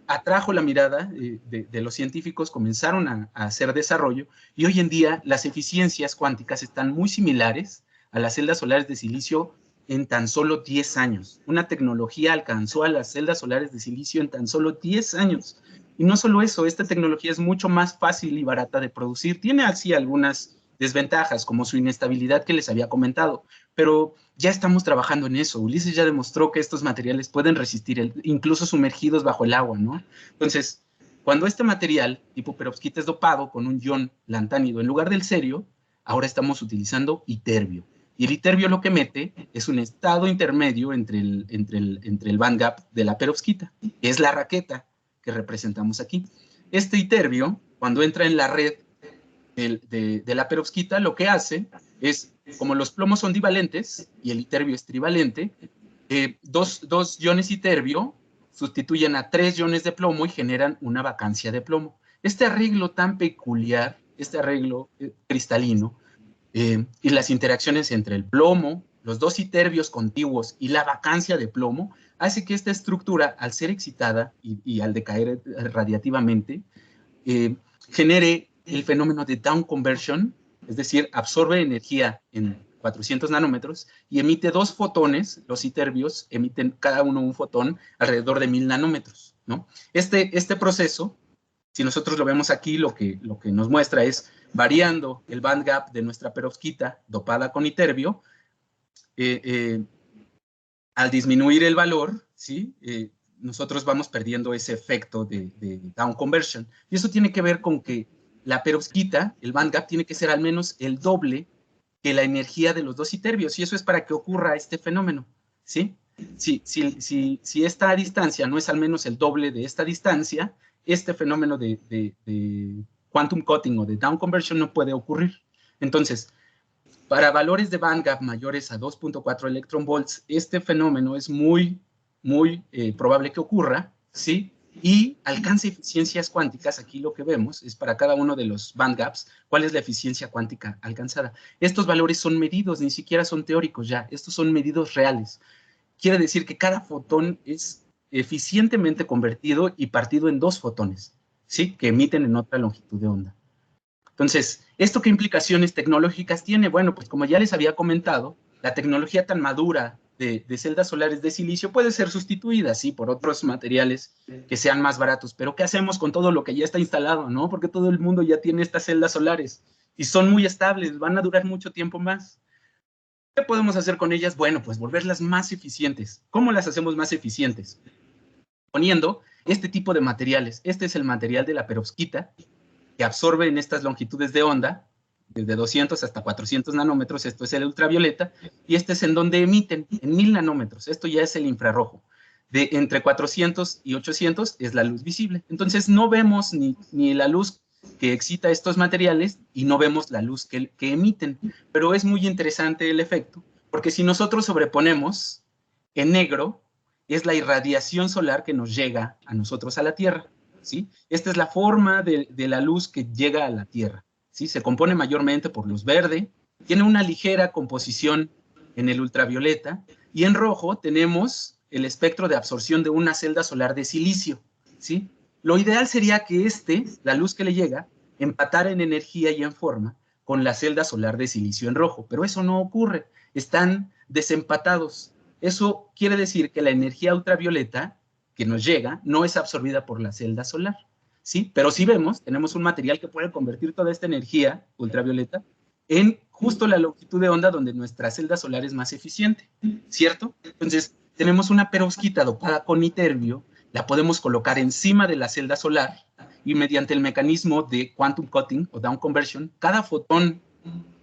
atrajo la mirada de los científicos, comenzaron a hacer desarrollo, y hoy en día las eficiencias cuánticas están muy similares a las celdas solares de silicio en tan solo 10 años. Una tecnología alcanzó a las celdas solares de silicio en tan solo 10 años. Y no solo eso, esta tecnología es mucho más fácil y barata de producir. Tiene así algunas desventajas, como su inestabilidad que les había comentado, pero ya estamos trabajando en eso. Ulises ya demostró que estos materiales pueden resistir, incluso sumergidos bajo el agua, ¿no? Entonces, cuando este material, tipo perovskita, es dopado con un ion lantánido en lugar del cerio, ahora estamos utilizando iterbio. Y el iterbio lo que mete es un estado intermedio entre el band gap de la perovskita, que es la raqueta que representamos aquí. Este iterbio, cuando entra en la red de la perovskita, lo que hace es, como los plomos son divalentes y el iterbio es trivalente, dos iones iterbio sustituyen a 3 iones de plomo y generan una vacancia de plomo. Este arreglo tan peculiar, este arreglo cristalino, y las interacciones entre el plomo, los dos iterbios contiguos y la vacancia de plomo, hace que esta estructura, al ser excitada y al decaer radiativamente, genere el fenómeno de down conversion, es decir, absorbe energía en 400 nanómetros y emite 2 fotones. Los iterbios emiten cada uno un fotón alrededor de 1000 nanómetros, ¿no? Este proceso, si nosotros lo vemos aquí, lo que nos muestra es variando el band gap de nuestra perovskita dopada con iterbio. Al disminuir el valor, ¿sí? Nosotros vamos perdiendo ese efecto de down conversion. Y eso tiene que ver con que la perovskita, el band gap, tiene que ser al menos el doble que la energía de los dos iterbios. Y eso es para que ocurra este fenómeno, ¿sí? Si esta distancia no es al menos el doble de esta distancia, este fenómeno de quantum cutting o de down conversion no puede ocurrir. Entonces, para valores de band gap mayores a 2.4 electron volts, este fenómeno es muy probable que ocurra, ¿sí? Y alcance eficiencias cuánticas. Aquí lo que vemos es para cada uno de los band gaps, cuál es la eficiencia cuántica alcanzada. Estos valores son medidos, ni siquiera son teóricos ya, estos son medidos reales. Quiere decir que cada fotón es eficientemente convertido y partido en 2 fotones, ¿sí? Que emiten en otra longitud de onda. Entonces, ¿esto qué implicaciones tecnológicas tiene? Bueno, pues como ya les había comentado, la tecnología tan madura de celdas solares de silicio puede ser sustituida, sí, por otros materiales que sean más baratos. Pero ¿qué hacemos con todo lo que ya está instalado, no? Porque todo el mundo ya tiene estas celdas solares y son muy estables, van a durar mucho tiempo más. ¿Qué podemos hacer con ellas? Bueno, pues volverlas más eficientes. ¿Cómo las hacemos más eficientes? Poniendo este tipo de materiales. Este es el material de la perovskita, que absorbe en estas longitudes de onda, desde 200 hasta 400 nanómetros, esto es el ultravioleta, y este es en donde emiten, en 1000 nanómetros, esto ya es el infrarrojo. De entre 400 y 800 es la luz visible. Entonces no vemos ni la luz que excita estos materiales y no vemos la luz que emiten. Pero es muy interesante el efecto, porque si nosotros sobreponemos en negro, es la irradiación solar que nos llega a nosotros a la Tierra, ¿sí? Esta es la forma de la luz que llega a la Tierra, ¿sí? Se compone mayormente por luz verde, tiene una ligera composición en el ultravioleta, y en rojo tenemos el espectro de absorción de una celda solar de silicio, ¿sí? Lo ideal sería que la luz que le llega, empatara en energía y en forma con la celda solar de silicio en rojo, pero eso no ocurre, están desempatados. Eso quiere decir que la energía ultravioleta que nos llega no es absorbida por la celda solar, ¿sí? Pero si vemos, tenemos un material que puede convertir toda esta energía ultravioleta en justo la longitud de onda donde nuestra celda solar es más eficiente, ¿cierto? Entonces, tenemos una perovskita dopada con iterbio, la podemos colocar encima de la celda solar y mediante el mecanismo de quantum cutting o down conversion, cada fotón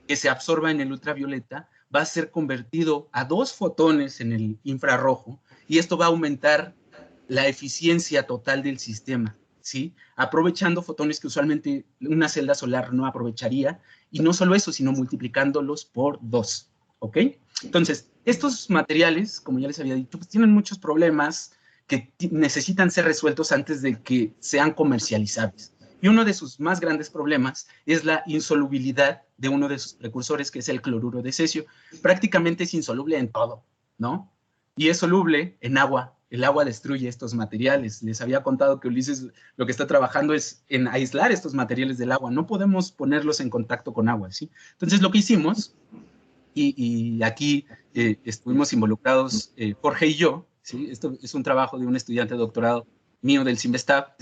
que se absorba en el ultravioleta va a ser convertido a 2 fotones en el infrarrojo, y esto va a aumentar la eficiencia total del sistema, ¿sí? Aprovechando fotones que usualmente una celda solar no aprovecharía, y no solo eso, sino multiplicándolos por 2, ¿ok? Entonces, estos materiales, como ya les había dicho, pues tienen muchos problemas que necesitan ser resueltos antes de que sean comercializables. Y uno de sus más grandes problemas es la insolubilidad de uno de sus precursores, que es el cloruro de cesio. Prácticamente es insoluble en todo, ¿no? Y es soluble en agua. El agua destruye estos materiales. Les había contado que Ulises lo que está trabajando es en aislar estos materiales del agua. No podemos ponerlos en contacto con agua, ¿sí? Entonces, lo que hicimos, y aquí estuvimos involucrados Jorge y yo, ¿sí? Esto es un trabajo de un estudiante de doctorado mío del CIMBESTAB,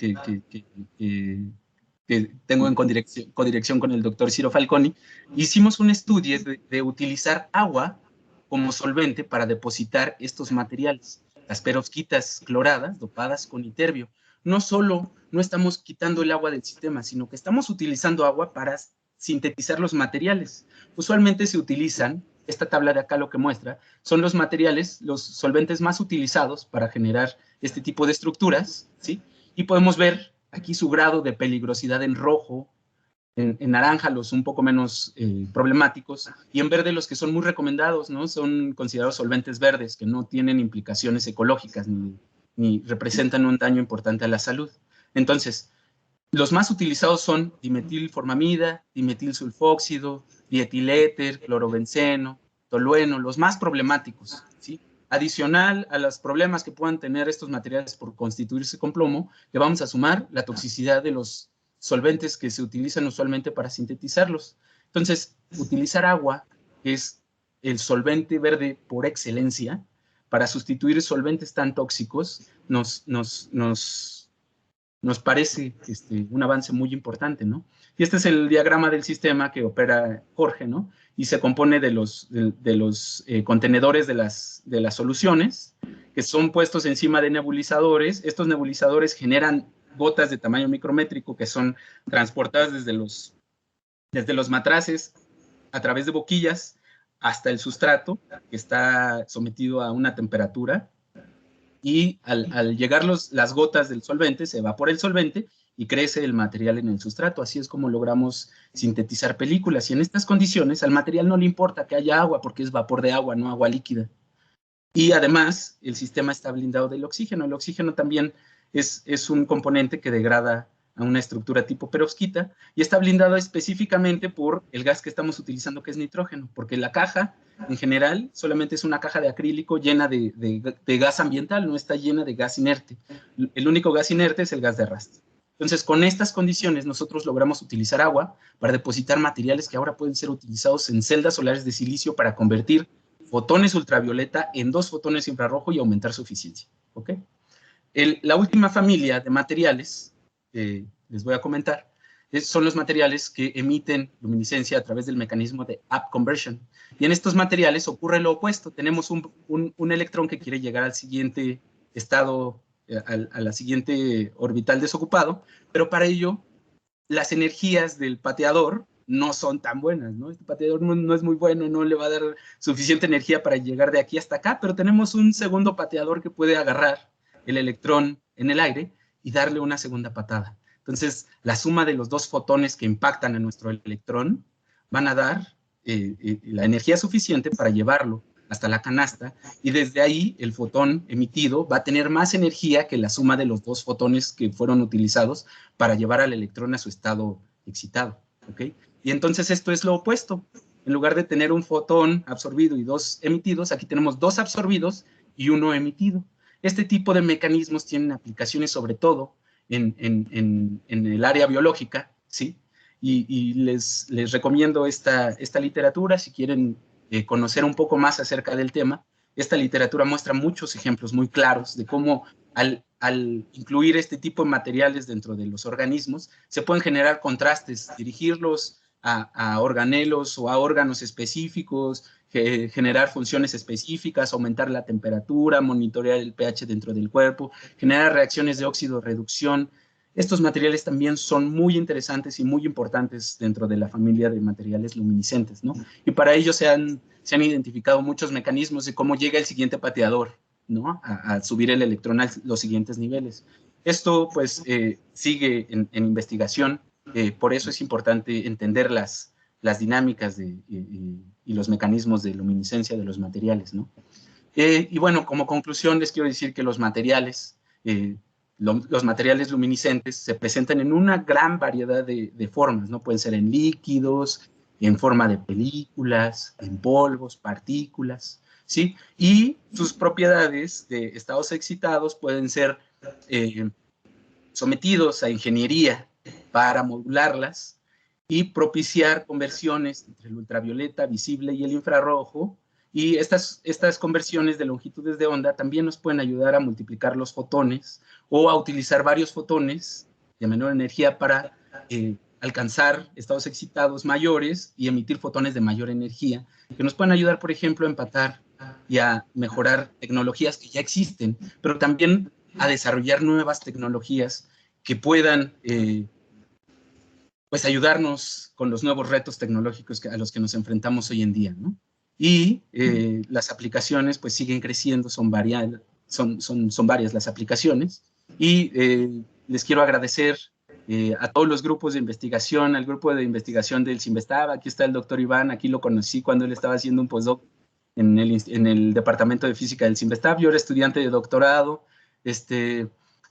que tengo en codirección con el doctor Ciro Falconi. Hicimos un estudio de utilizar agua como solvente para depositar estos materiales, las perovskitas cloradas dopadas con iterbio. No solo no estamos quitando el agua del sistema, sino que estamos utilizando agua para sintetizar los materiales. Usualmente se utilizan, esta tabla de acá lo que muestra, son los materiales, los solventes más utilizados para generar este tipo de estructuras, ¿sí? Y podemos ver aquí su grado de peligrosidad en rojo, en naranja los un poco menos problemáticos, y en verde los que son muy recomendados, ¿no? Son considerados solventes verdes, que no tienen implicaciones ecológicas ni representan un daño importante a la salud. Entonces, los más utilizados son dimetilformamida, dimetilsulfóxido, dietiléter, clorobenceno, tolueno, los más problemáticos, ¿sí? Adicional a los problemas que puedan tener estos materiales por constituirse con plomo, le vamos a sumar la toxicidad de los solventes que se utilizan usualmente para sintetizarlos. Entonces, utilizar agua, que es el solvente verde por excelencia, para sustituir solventes tan tóxicos, nos parece un avance muy importante, ¿no? Y este es el diagrama del sistema que opera Jorge, ¿no? Y se compone de los contenedores de las soluciones, que son puestos encima de nebulizadores. Estos nebulizadores generan gotas de tamaño micrométrico que son transportadas desde los matraces a través de boquillas hasta el sustrato, que está sometido a una temperatura, y al llegar las gotas del solvente, se evapora el solvente y crece el material en el sustrato. Así es como logramos sintetizar películas. Y en estas condiciones, al material no le importa que haya agua, porque es vapor de agua, no agua líquida. Y además, el sistema está blindado del oxígeno. El oxígeno también es un componente que degrada a una estructura tipo perovskita, y está blindado específicamente por el gas que estamos utilizando, que es nitrógeno, porque la caja, en general, solamente es una caja de acrílico llena de gas ambiental, no está llena de gas inerte. El único gas inerte es el gas de arrastre. Entonces, con estas condiciones, nosotros logramos utilizar agua para depositar materiales que ahora pueden ser utilizados en celdas solares de silicio para convertir fotones ultravioleta en 2 fotones infrarrojo y aumentar su eficiencia, ¿ok? La última familia de materiales les voy a comentar son los materiales que emiten luminiscencia a través del mecanismo de up conversion. Y en estos materiales ocurre lo opuesto. Tenemos un electrón que quiere llegar al siguiente estado, a la siguiente orbital desocupado, pero para ello las energías del pateador no son tan buenas, ¿no? Este pateador no es muy bueno, no le va a dar suficiente energía para llegar de aquí hasta acá, pero tenemos un segundo pateador que puede agarrar el electrón en el aire y darle una segunda patada. Entonces, la suma de los 2 fotones que impactan a nuestro electrón van a dar la energía suficiente para llevarlo hasta la canasta, y desde ahí el fotón emitido va a tener más energía que la suma de los 2 fotones que fueron utilizados para llevar al electrón a su estado excitado, ¿ok? Y entonces esto es lo opuesto. En lugar de tener un fotón absorbido y 2 emitidos, aquí tenemos 2 absorbidos y 1 emitido. Este tipo de mecanismos tienen aplicaciones sobre todo en el área biológica, ¿sí? Y les recomiendo esta literatura si quieren conocer un poco más acerca del tema. Esta literatura muestra muchos ejemplos muy claros de cómo al incluir este tipo de materiales dentro de los organismos, se pueden generar contrastes, dirigirlos a organelos o a órganos específicos, generar funciones específicas, aumentar la temperatura, monitorear el pH dentro del cuerpo, generar reacciones de óxido-reducción. Estos materiales también son muy interesantes y muy importantes dentro de la familia de materiales luminiscentes, ¿no? Y para ello se han identificado muchos mecanismos de cómo llega el siguiente pateador, ¿no? A subir el electrón a los siguientes niveles. Esto, pues, sigue en investigación. Por eso es importante entender las dinámicas y los mecanismos de luminiscencia de los materiales, ¿no? Y bueno, como conclusión les quiero decir que los materiales luminiscentes se presentan en una gran variedad de formas, ¿no? Pueden ser en líquidos, en forma de películas, en polvos, partículas, ¿sí? Y sus propiedades de estados excitados pueden ser sometidos a ingeniería para modularlas y propiciar conversiones entre el ultravioleta visible y el infrarrojo. Y estas conversiones de longitudes de onda también nos pueden ayudar a multiplicar los fotones o a utilizar varios fotones de menor energía para alcanzar estados excitados mayores y emitir fotones de mayor energía, que nos pueden ayudar, por ejemplo, a empatar y a mejorar tecnologías que ya existen, pero también a desarrollar nuevas tecnologías que puedan pues ayudarnos con los nuevos retos tecnológicos a los que nos enfrentamos hoy en día, ¿no? Y las aplicaciones pues siguen creciendo, son varias las aplicaciones, y les quiero agradecer a todos los grupos de investigación, al grupo de investigación del CIMBESTAB. Aquí está el doctor Iván, aquí lo conocí cuando él estaba haciendo un postdoc en el departamento de física del CIMBESTAB. Yo era estudiante de doctorado.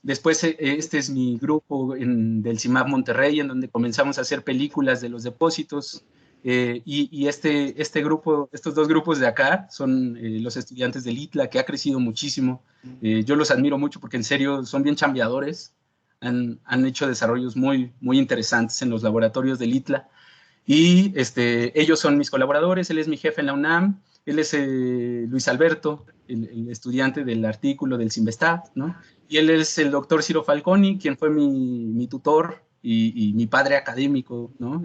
Después este es mi grupo del CIMAB Monterrey, en donde comenzamos a hacer películas de los depósitos. Y este grupo, estos dos grupos de acá son los estudiantes del ITLA, que ha crecido muchísimo. Yo los admiro mucho porque en serio son bien chambeadores. Han hecho desarrollos muy, muy interesantes en los laboratorios del ITLA. Y ellos son mis colaboradores. Él es mi jefe en la UNAM. Él es Luis Alberto, el estudiante del artículo del CIMBESTAB, ¿no? Y él es el doctor Ciro Falconi, quien fue mi tutor y mi padre académico, ¿no?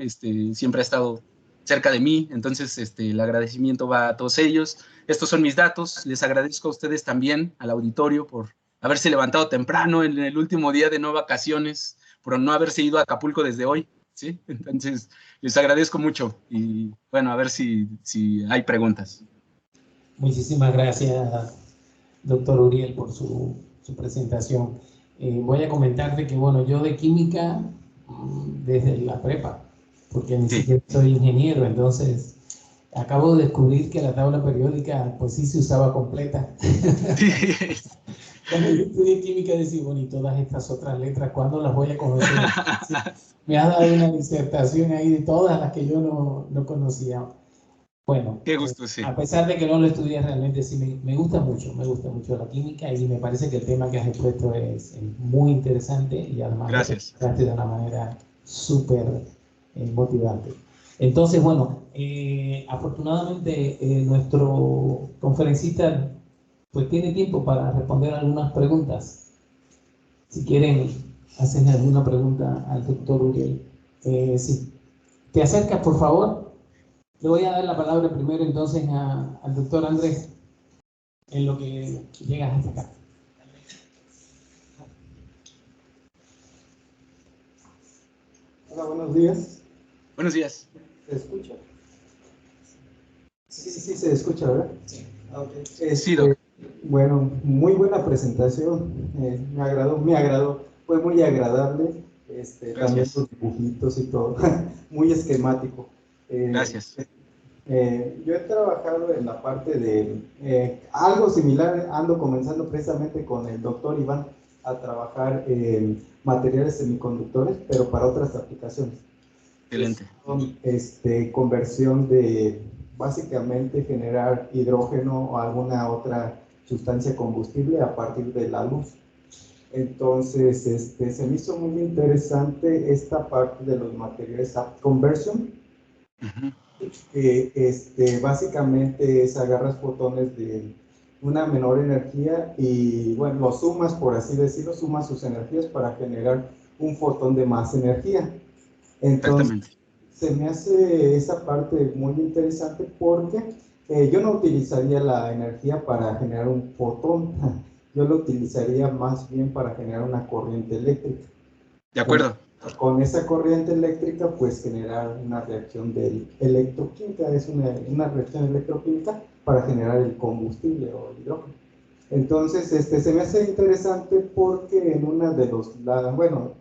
Siempre ha estado cerca de mí. Entonces el agradecimiento va a todos ellos. Estos son mis datos. Les agradezco a ustedes también, al auditorio, por haberse levantado temprano en el último día de no vacaciones, por no haberse ido a Acapulco desde hoy, ¿sí? Entonces les agradezco mucho y bueno, a ver si hay preguntas. Muchísimas gracias, doctor Uriel, por su presentación. Voy a comentarte que, bueno, yo de química desde la prepa, porque ni siquiera soy ingeniero, entonces acabo de descubrir que la tabla periódica, pues sí se usaba completa. Cuando yo estudié química decía, bueno, y todas estas otras letras, ¿cuándo las voy a conocer? Sí, me has dado una disertación ahí de todas las que yo no conocía. Bueno, qué gusto, sí. A pesar de que no lo estudié realmente, sí me gusta mucho la química, y me parece que el tema que has expuesto es muy interesante y además lo explicaste de una manera súper motivante. Entonces, bueno, afortunadamente nuestro conferencista pues tiene tiempo para responder algunas preguntas. Si quieren hacer alguna pregunta al doctor Uriel. Sí. ¿Te acercas, por favor? Le voy a dar la palabra primero entonces al doctor Andrés, en lo que llegas hasta acá. Hola, buenos días. Buenos días. ¿Se escucha? Sí, se escucha, ¿verdad? Sí. Okay. Sí, doctor. Bueno, muy buena presentación. Me agradó. Fue muy agradable. También los dibujitos y todo. Muy esquemático. Gracias. Yo he trabajado en la parte de algo similar, ando comenzando precisamente con el doctor Iván a trabajar en materiales semiconductores, pero para otras aplicaciones. Excelente. Conversión de, básicamente, generar hidrógeno o alguna otra sustancia combustible a partir de la luz. Entonces, se me hizo muy interesante esta parte de los materiales up conversion, que básicamente es agarras fotones de una menor energía y, bueno, los sumas, por así decirlo, sumas sus energías para generar un fotón de más energía. Entonces, se me hace esa parte muy interesante porque yo no utilizaría la energía para generar un fotón, yo lo utilizaría más bien para generar una corriente eléctrica. De acuerdo. Con esa corriente eléctrica, pues generar una reacción de electroquímica, es una reacción electroquímica para generar el combustible o el hidrógeno. Entonces, se me hace interesante porque en una de los, bueno,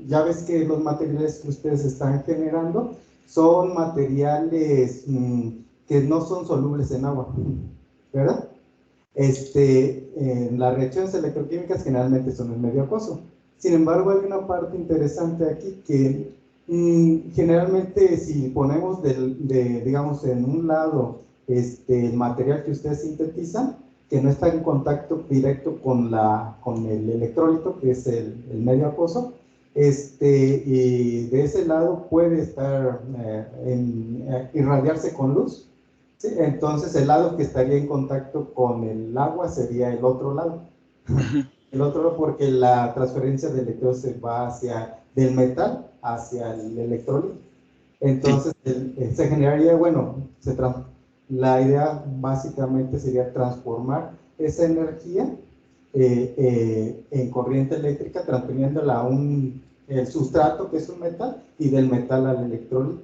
ya ves que los materiales que ustedes están generando son materiales que no son solubles en agua, ¿verdad? Las reacciones electroquímicas generalmente son en medio acuoso. Sin embargo, hay una parte interesante aquí que generalmente si ponemos digamos, en un lado el material que ustedes sintetizan, que no está en contacto directo con el electrolito, que es el medio acuoso, y de ese lado puede estar irradiarse con luz. ¿Sí? Entonces el lado que estaría en contacto con el agua sería el otro lado. El otro lado porque la transferencia de electrones se va del metal hacia el electrolito. Entonces se generaría, bueno, la idea básicamente sería transformar esa energía en corriente eléctrica, transfiriéndola a el sustrato, que es un metal, y del metal al electrolito.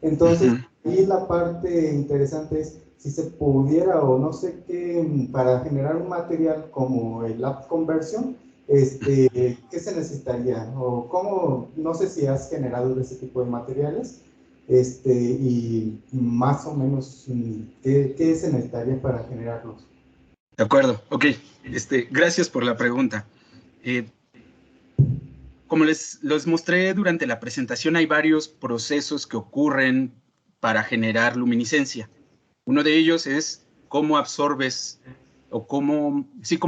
Entonces, ahí la parte interesante es si se pudiera o no sé qué, para generar un material como el up conversion, ¿qué se necesitaría? O cómo, no sé si has generado de ese tipo de materiales, y más o menos, ¿qué se necesitaría para generarlos? De acuerdo, ok. Gracias por la pregunta. Como les mostré durante la presentación, hay varios procesos que ocurren para generar luminiscencia. Uno de ellos es cómo absorbes cómo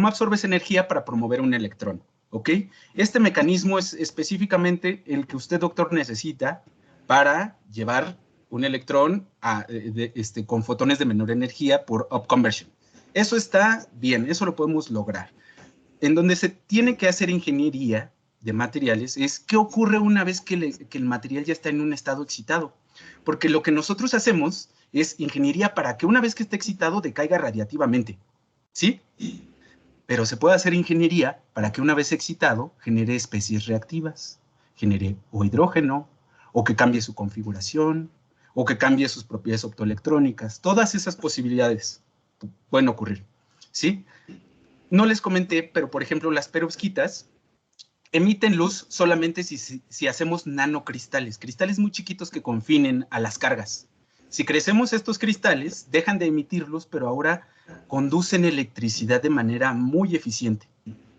absorbes energía para promover un electrón, ¿ok? Este mecanismo es específicamente el que usted, doctor, necesita para llevar un electrón con fotones de menor energía por upconversion. Eso está bien, eso lo podemos lograr. En donde se tiene que hacer ingeniería de materiales es qué ocurre una vez que el material ya está en un estado excitado. Porque lo que nosotros hacemos es ingeniería para que una vez que esté excitado decaiga radiativamente, ¿sí? Pero se puede hacer ingeniería para que una vez excitado genere especies reactivas, genere o hidrógeno, o que cambie su configuración, o que cambie sus propiedades optoelectrónicas. Todas esas posibilidades pueden ocurrir, ¿sí? No les comenté, pero por ejemplo las perovskitas emiten luz solamente si hacemos nanocristales, cristales muy chiquitos que confinen a las cargas. Si crecemos estos cristales, dejan de emitir luz, pero ahora conducen electricidad de manera muy eficiente.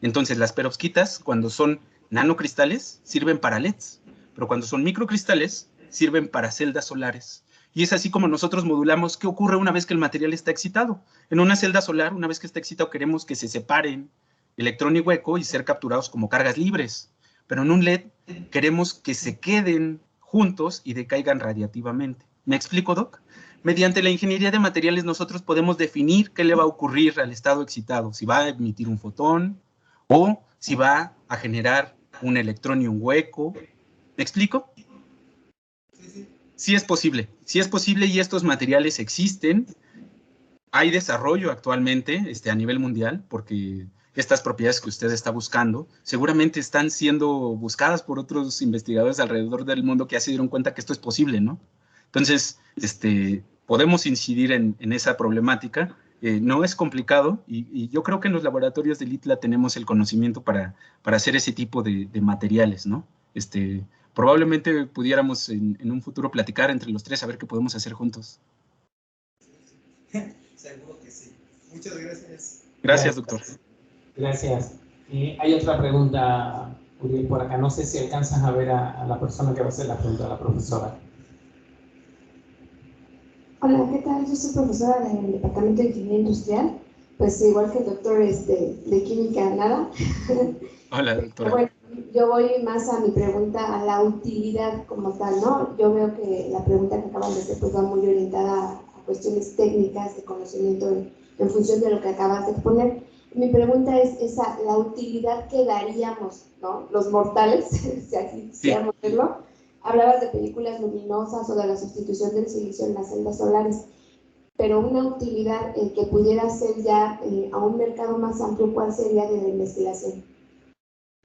Entonces, las perovskitas, cuando son nanocristales, sirven para LEDs, pero cuando son microcristales, sirven para celdas solares. Y es así como nosotros modulamos qué ocurre una vez que el material está excitado. En una celda solar, una vez que está excitado, queremos que se separen electrón y hueco y ser capturados como cargas libres. Pero en un LED queremos que se queden juntos y decaigan radiativamente. ¿Me explico, Doc? Mediante la ingeniería de materiales nosotros podemos definir qué le va a ocurrir al estado excitado, si va a emitir un fotón o si va a generar un electrón y un hueco. ¿Me explico? Sí es posible y estos materiales existen. Hay desarrollo actualmente a nivel mundial porque estas propiedades que usted está buscando seguramente están siendo buscadas por otros investigadores alrededor del mundo que ya se dieron cuenta que esto es posible, ¿no? Entonces, podemos incidir en esa problemática. No es complicado y yo creo que en los laboratorios del ITLA tenemos el conocimiento para hacer ese tipo de materiales, ¿no? Probablemente pudiéramos en un futuro platicar entre los tres a ver qué podemos hacer juntos. Seguro que sí. Muchas gracias. Gracias, doctor. Gracias. Hay otra pregunta, Uriel por acá. No sé si alcanzas a ver a la persona que va a hacer la pregunta, a la profesora. Hola, ¿qué tal? Yo soy profesora del Departamento de Ingeniería Industrial, pues igual que el doctor de Química, nada. Hola, doctora. Bueno, yo voy más a mi pregunta, a la utilidad como tal, ¿no? Yo veo que la pregunta que acaban de hacer pues va muy orientada a cuestiones técnicas de conocimiento en función de lo que acabas de exponer. Mi pregunta es esa, la utilidad que daríamos, ¿no? Los mortales, si así quisiéramos verlo. Hablabas de películas luminosas o de la sustitución del silicio en las celdas solares, pero una utilidad que pudiera ser ya a un mercado más amplio, ¿cuál sería de la investigación?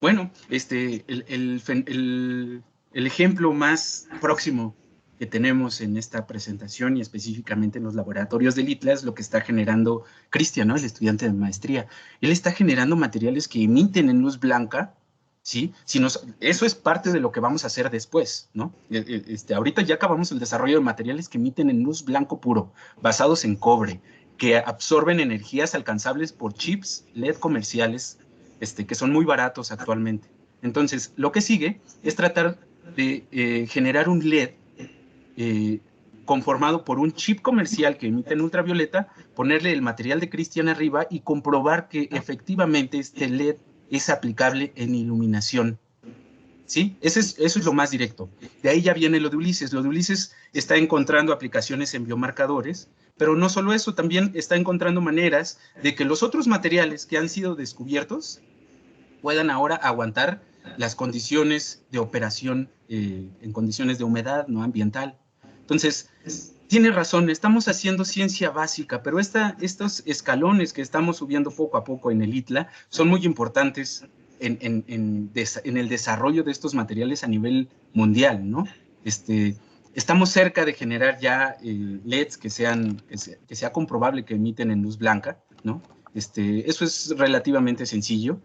Bueno, el ejemplo más próximo que tenemos en esta presentación y específicamente en los laboratorios del ITLA es lo que está generando Cristian, ¿no? El estudiante de maestría. Él está generando materiales que emiten en luz blanca, ¿sí? Eso es parte de lo que vamos a hacer después, ¿no? Ahorita ya acabamos el desarrollo de materiales que emiten en luz blanco puro, basados en cobre, que absorben energías alcanzables por chips LED comerciales, que son muy baratos actualmente. Entonces, lo que sigue es tratar de generar un LED conformado por un chip comercial que emite en ultravioleta, ponerle el material de Cristian arriba y comprobar que efectivamente este LED es aplicable en iluminación. ¿Sí? Eso es lo más directo. De ahí ya viene lo de Ulises. Lo de Ulises está encontrando aplicaciones en biomarcadores, pero no solo eso, también está encontrando maneras de que los otros materiales que han sido descubiertos puedan ahora aguantar las condiciones de operación en condiciones de humedad no ambiental. Entonces, tiene razón, estamos haciendo ciencia básica, pero estos escalones que estamos subiendo poco a poco en el ITLA son muy importantes en el desarrollo de estos materiales a nivel mundial, ¿no? Estamos cerca de generar ya LEDs que sea comprobable que emiten en luz blanca, ¿no? Eso es relativamente sencillo.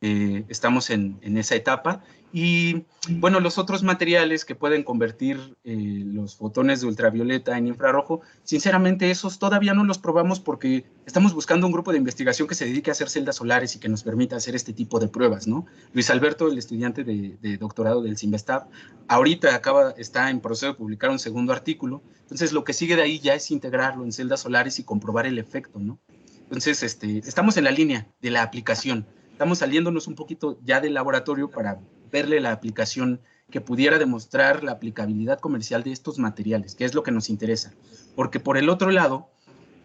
Estamos en esa etapa y bueno, los otros materiales que pueden convertir los fotones de ultravioleta en infrarrojo, sinceramente esos todavía no los probamos porque estamos buscando un grupo de investigación que se dedique a hacer celdas solares y que nos permita hacer este tipo de pruebas, ¿no? Luis Alberto, el estudiante de doctorado del CIMBESTAB, ahorita está en proceso de publicar un segundo artículo, entonces lo que sigue de ahí ya es integrarlo en celdas solares y comprobar el efecto, ¿no? Entonces, estamos en la línea de la aplicación. Estamos saliéndonos un poquito ya del laboratorio para verle la aplicación que pudiera demostrar la aplicabilidad comercial de estos materiales, que es lo que nos interesa. Porque por el otro lado,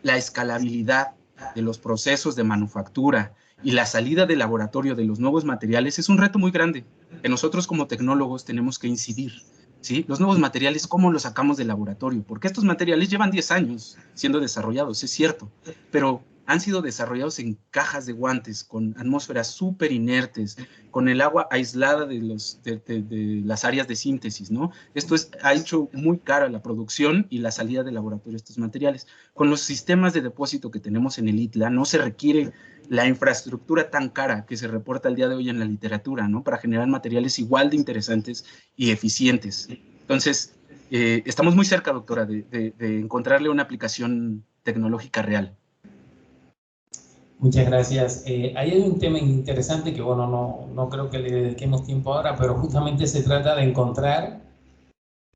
la escalabilidad de los procesos de manufactura y la salida del laboratorio de los nuevos materiales es un reto muy grande que nosotros como tecnólogos tenemos que incidir. ¿Sí? Los nuevos materiales, ¿cómo los sacamos del laboratorio? Porque estos materiales llevan 10 años siendo desarrollados, es cierto, pero han sido desarrollados en cajas de guantes, con atmósferas súper inertes, con el agua aislada de las áreas de síntesis, ¿no? Esto ha hecho muy cara la producción y la salida del laboratorio de estos materiales. Con los sistemas de depósito que tenemos en el ITLA, no se requiere la infraestructura tan cara que se reporta el día de hoy en la literatura, ¿no? Para generar materiales igual de interesantes y eficientes. Entonces, estamos muy cerca, doctora, de encontrarle una aplicación tecnológica real. Muchas gracias. Ahí hay un tema interesante que, bueno, no creo que le dediquemos tiempo ahora, pero justamente se trata de encontrar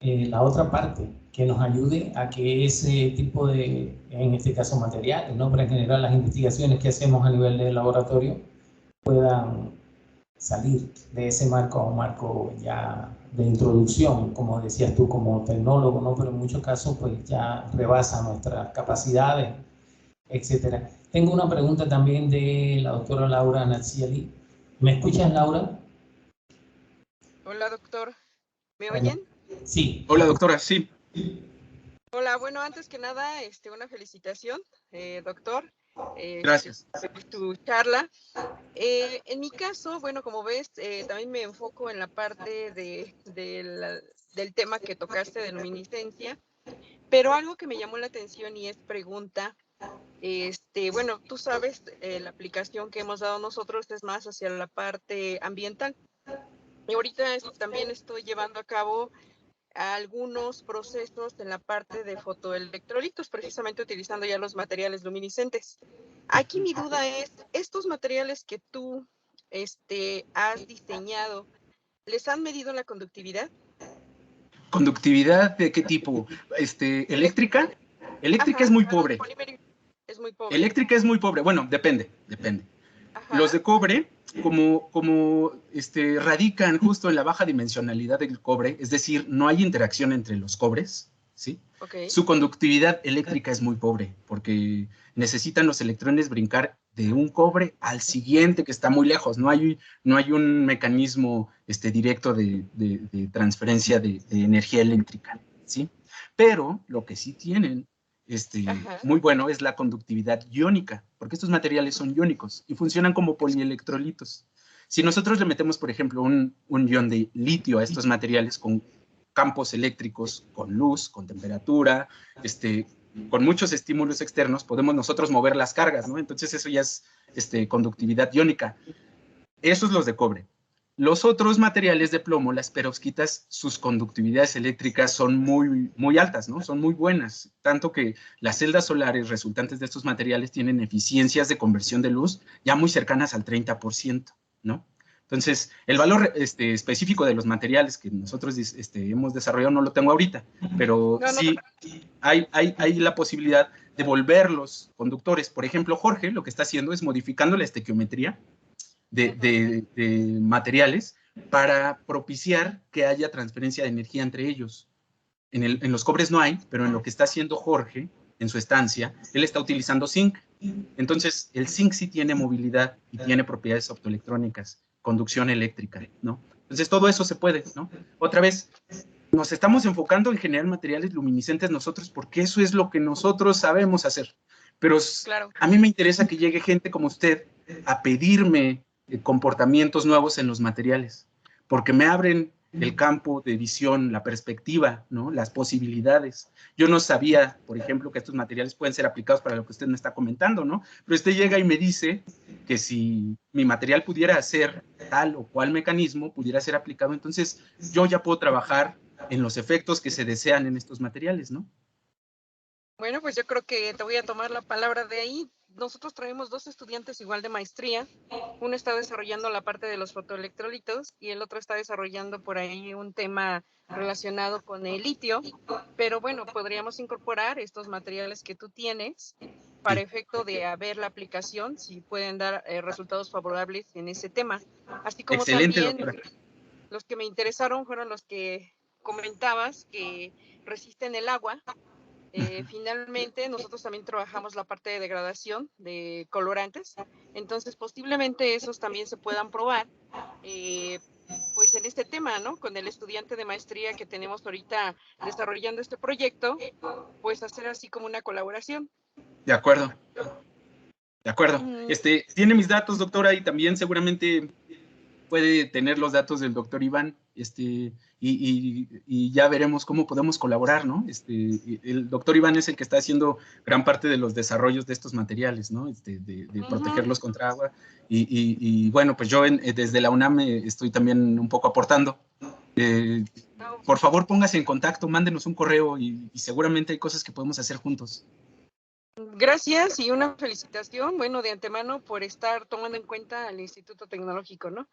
la otra parte que nos ayude a que ese tipo de, en este caso materiales, ¿no? Pero en general las investigaciones que hacemos a nivel de laboratorio puedan salir de ese marco a un marco ya de introducción, como decías tú, como tecnólogo, ¿no? Pero en muchos casos pues ya rebasa nuestras capacidades, etcétera. Tengo una pregunta también de la doctora Laura Natsiali. ¿Me escuchas, Laura? Hola, doctor. ¿Me oyen? Sí. Hola, doctora, sí. Hola, bueno, antes que nada, una felicitación, doctor. Gracias. Por tu charla. En mi caso, bueno, como ves, también me enfoco en la parte del tema que tocaste de luminiscencia, pero algo que me llamó la atención y es pregunta, bueno, tú sabes, la aplicación que hemos dado nosotros es más hacia la parte ambiental. Y ahorita también estoy llevando a cabo algunos procesos en la parte de fotoelectrolitos, precisamente utilizando ya los materiales luminiscentes. Aquí mi duda es, estos materiales que tú has diseñado, ¿Les han medido la conductividad? ¿Conductividad de qué tipo? ¿Eléctrica? Eléctrica es Ajá, muy bueno, pobre. polímero es muy pobre. Eléctrica es muy pobre. Bueno, depende. Ajá. Los de cobre, como radican justo en la baja dimensionalidad del cobre, es decir, no hay interacción entre los cobres, ¿sí? Okay. Su conductividad eléctrica es muy pobre, porque necesitan los electrones brincar de un cobre al siguiente que está muy lejos. No hay un mecanismo directo de transferencia de energía eléctrica, ¿sí? Pero lo que sí tienen muy bueno es la conductividad iónica, porque estos materiales son iónicos y funcionan como polielectrolitos. Si nosotros le metemos, por ejemplo, un ion de litio a estos materiales con campos eléctricos, con luz, con temperatura, con muchos estímulos externos, podemos nosotros mover las cargas, ¿no? Entonces eso ya es conductividad iónica. Esos los de cobre. Los otros materiales de plomo, las perovskitas, sus conductividades eléctricas son muy, muy altas, ¿no? Son muy buenas, tanto que las celdas solares resultantes de estos materiales tienen eficiencias de conversión de luz ya muy cercanas al 30%, ¿no? Entonces, el valor específico de los materiales que nosotros hemos desarrollado no lo tengo ahorita, pero sí hay la posibilidad de volverlos conductores. Por ejemplo, Jorge lo que está haciendo es modificando la estequiometría de materiales para propiciar que haya transferencia de energía entre ellos. En los cobres no hay, pero en lo que está haciendo Jorge, en su estancia, él está utilizando zinc. Entonces, el zinc sí tiene movilidad y tiene propiedades optoelectrónicas, conducción eléctrica, ¿no? Entonces, todo eso se puede, ¿no? Otra vez, nos estamos enfocando en generar materiales luminiscentes nosotros porque eso es lo que nosotros sabemos hacer. Pero claro, a mí me interesa que llegue gente como usted a pedirme comportamientos nuevos en los materiales, porque me abren el campo de visión, la perspectiva, ¿no? Las posibilidades. Yo no sabía, por ejemplo, que estos materiales pueden ser aplicados para lo que usted me está comentando, ¿no? Pero usted llega y me dice que si mi material pudiera hacer tal o cual mecanismo, pudiera ser aplicado, entonces yo ya puedo trabajar en los efectos que se desean en estos materiales, ¿no? Bueno, pues yo creo que te voy a tomar la palabra de ahí. Nosotros traemos 2 estudiantes igual de maestría. Uno está desarrollando la parte de los fotoelectrolitos y el otro está desarrollando por ahí un tema relacionado con el litio. Pero bueno, podríamos incorporar estos materiales que tú tienes para efecto de ver la aplicación, si pueden dar resultados favorables en ese tema. Así como excelente, también doctora. Los que me interesaron fueron los que comentabas que resisten el agua. Finalmente, nosotros también trabajamos la parte de degradación de colorantes, entonces posiblemente esos también se puedan probar, pues en este tema, ¿no? Con el estudiante de maestría que tenemos ahorita desarrollando este proyecto, pues hacer así como una colaboración. De acuerdo. De acuerdo. Tiene mis datos, doctora, y también seguramente puede tener los datos del doctor Iván, y ya veremos cómo podemos colaborar, ¿no? El doctor Iván es el que está haciendo gran parte de los desarrollos de estos materiales, ¿no? De protegerlos contra agua, y bueno, pues yo desde la UNAM estoy también un poco aportando. Por favor, póngase en contacto, mándenos un correo, y seguramente hay cosas que podemos hacer juntos. Gracias y una felicitación, bueno, de antemano por estar tomando en cuenta al Instituto Tecnológico, ¿no?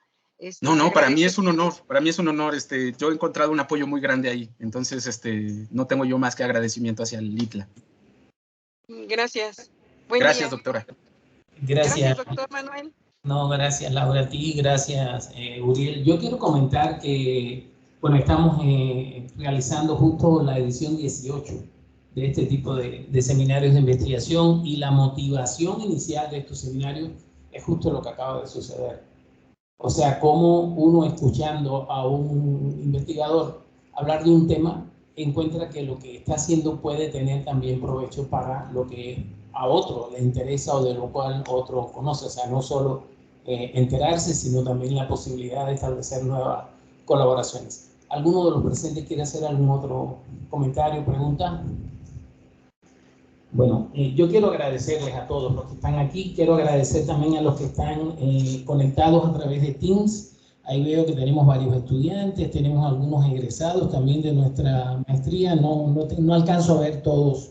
No, para mí es un honor, yo he encontrado un apoyo muy grande ahí, entonces, no tengo yo más que agradecimiento hacia el ITLA. Gracias. Gracias, doctora. Gracias, doctor Manuel. No, gracias, Laura, a ti, gracias, Uriel. Yo quiero comentar que, bueno, estamos realizando justo la edición 18 de este tipo de seminarios de investigación, y la motivación inicial de estos seminarios es justo lo que acaba de suceder. O sea, cómo uno, escuchando a un investigador hablar de un tema, encuentra que lo que está haciendo puede tener también provecho para lo que a otro le interesa o de lo cual otro conoce. O sea, no solo enterarse, sino también la posibilidad de establecer nuevas colaboraciones. ¿Alguno de los presentes quiere hacer algún otro comentario, pregunta? Bueno, yo quiero agradecerles a todos los que están aquí. Quiero agradecer también a los que están conectados a través de Teams. Ahí veo que tenemos varios estudiantes, tenemos algunos egresados también de nuestra maestría. No alcanzo a ver todos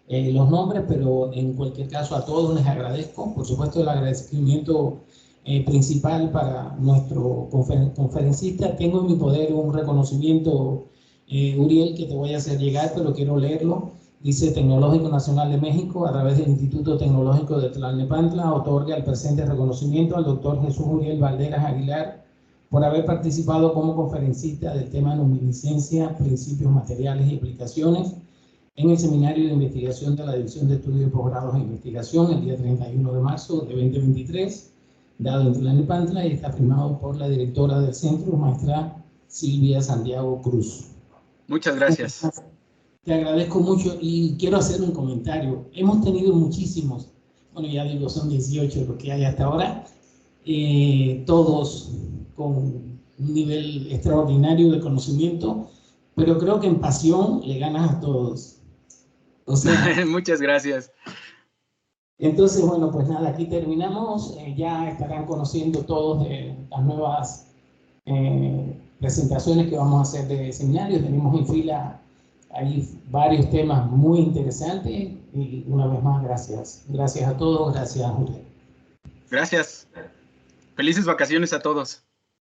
los nombres, pero en cualquier caso a todos les agradezco. Por supuesto, el agradecimiento principal para nuestro conferencista. Tengo en mi poder un reconocimiento, Uriel, que te voy a hacer llegar, pero quiero leerlo. Dice: Tecnológico Nacional de México, a través del Instituto Tecnológico de Tlalnepantla, otorga el presente reconocimiento al doctor Jesús Uriel Valderas Aguilar por haber participado como conferencista del tema luminiscencia, principios materiales y aplicaciones en el Seminario de Investigación de la División de Estudios de Posgrados e Investigación el día 31 de marzo de 2023, dado en Tlalnepantla, y está firmado por la directora del centro, maestra Silvia Santiago Cruz. Muchas gracias. Te agradezco mucho y quiero hacer un comentario. Hemos tenido muchísimos, bueno, ya digo, son 18 los que hay hasta ahora, todos con un nivel extraordinario de conocimiento, pero creo que en pasión le ganas a todos. O sea, muchas gracias. Entonces, bueno, pues nada, aquí terminamos. Ya estarán conociendo todos de las nuevas presentaciones que vamos a hacer de seminarios. Tenemos en fila ahí varios temas muy interesantes y una vez más, gracias. Gracias a todos, gracias, Julián. Gracias. Felices vacaciones a todos.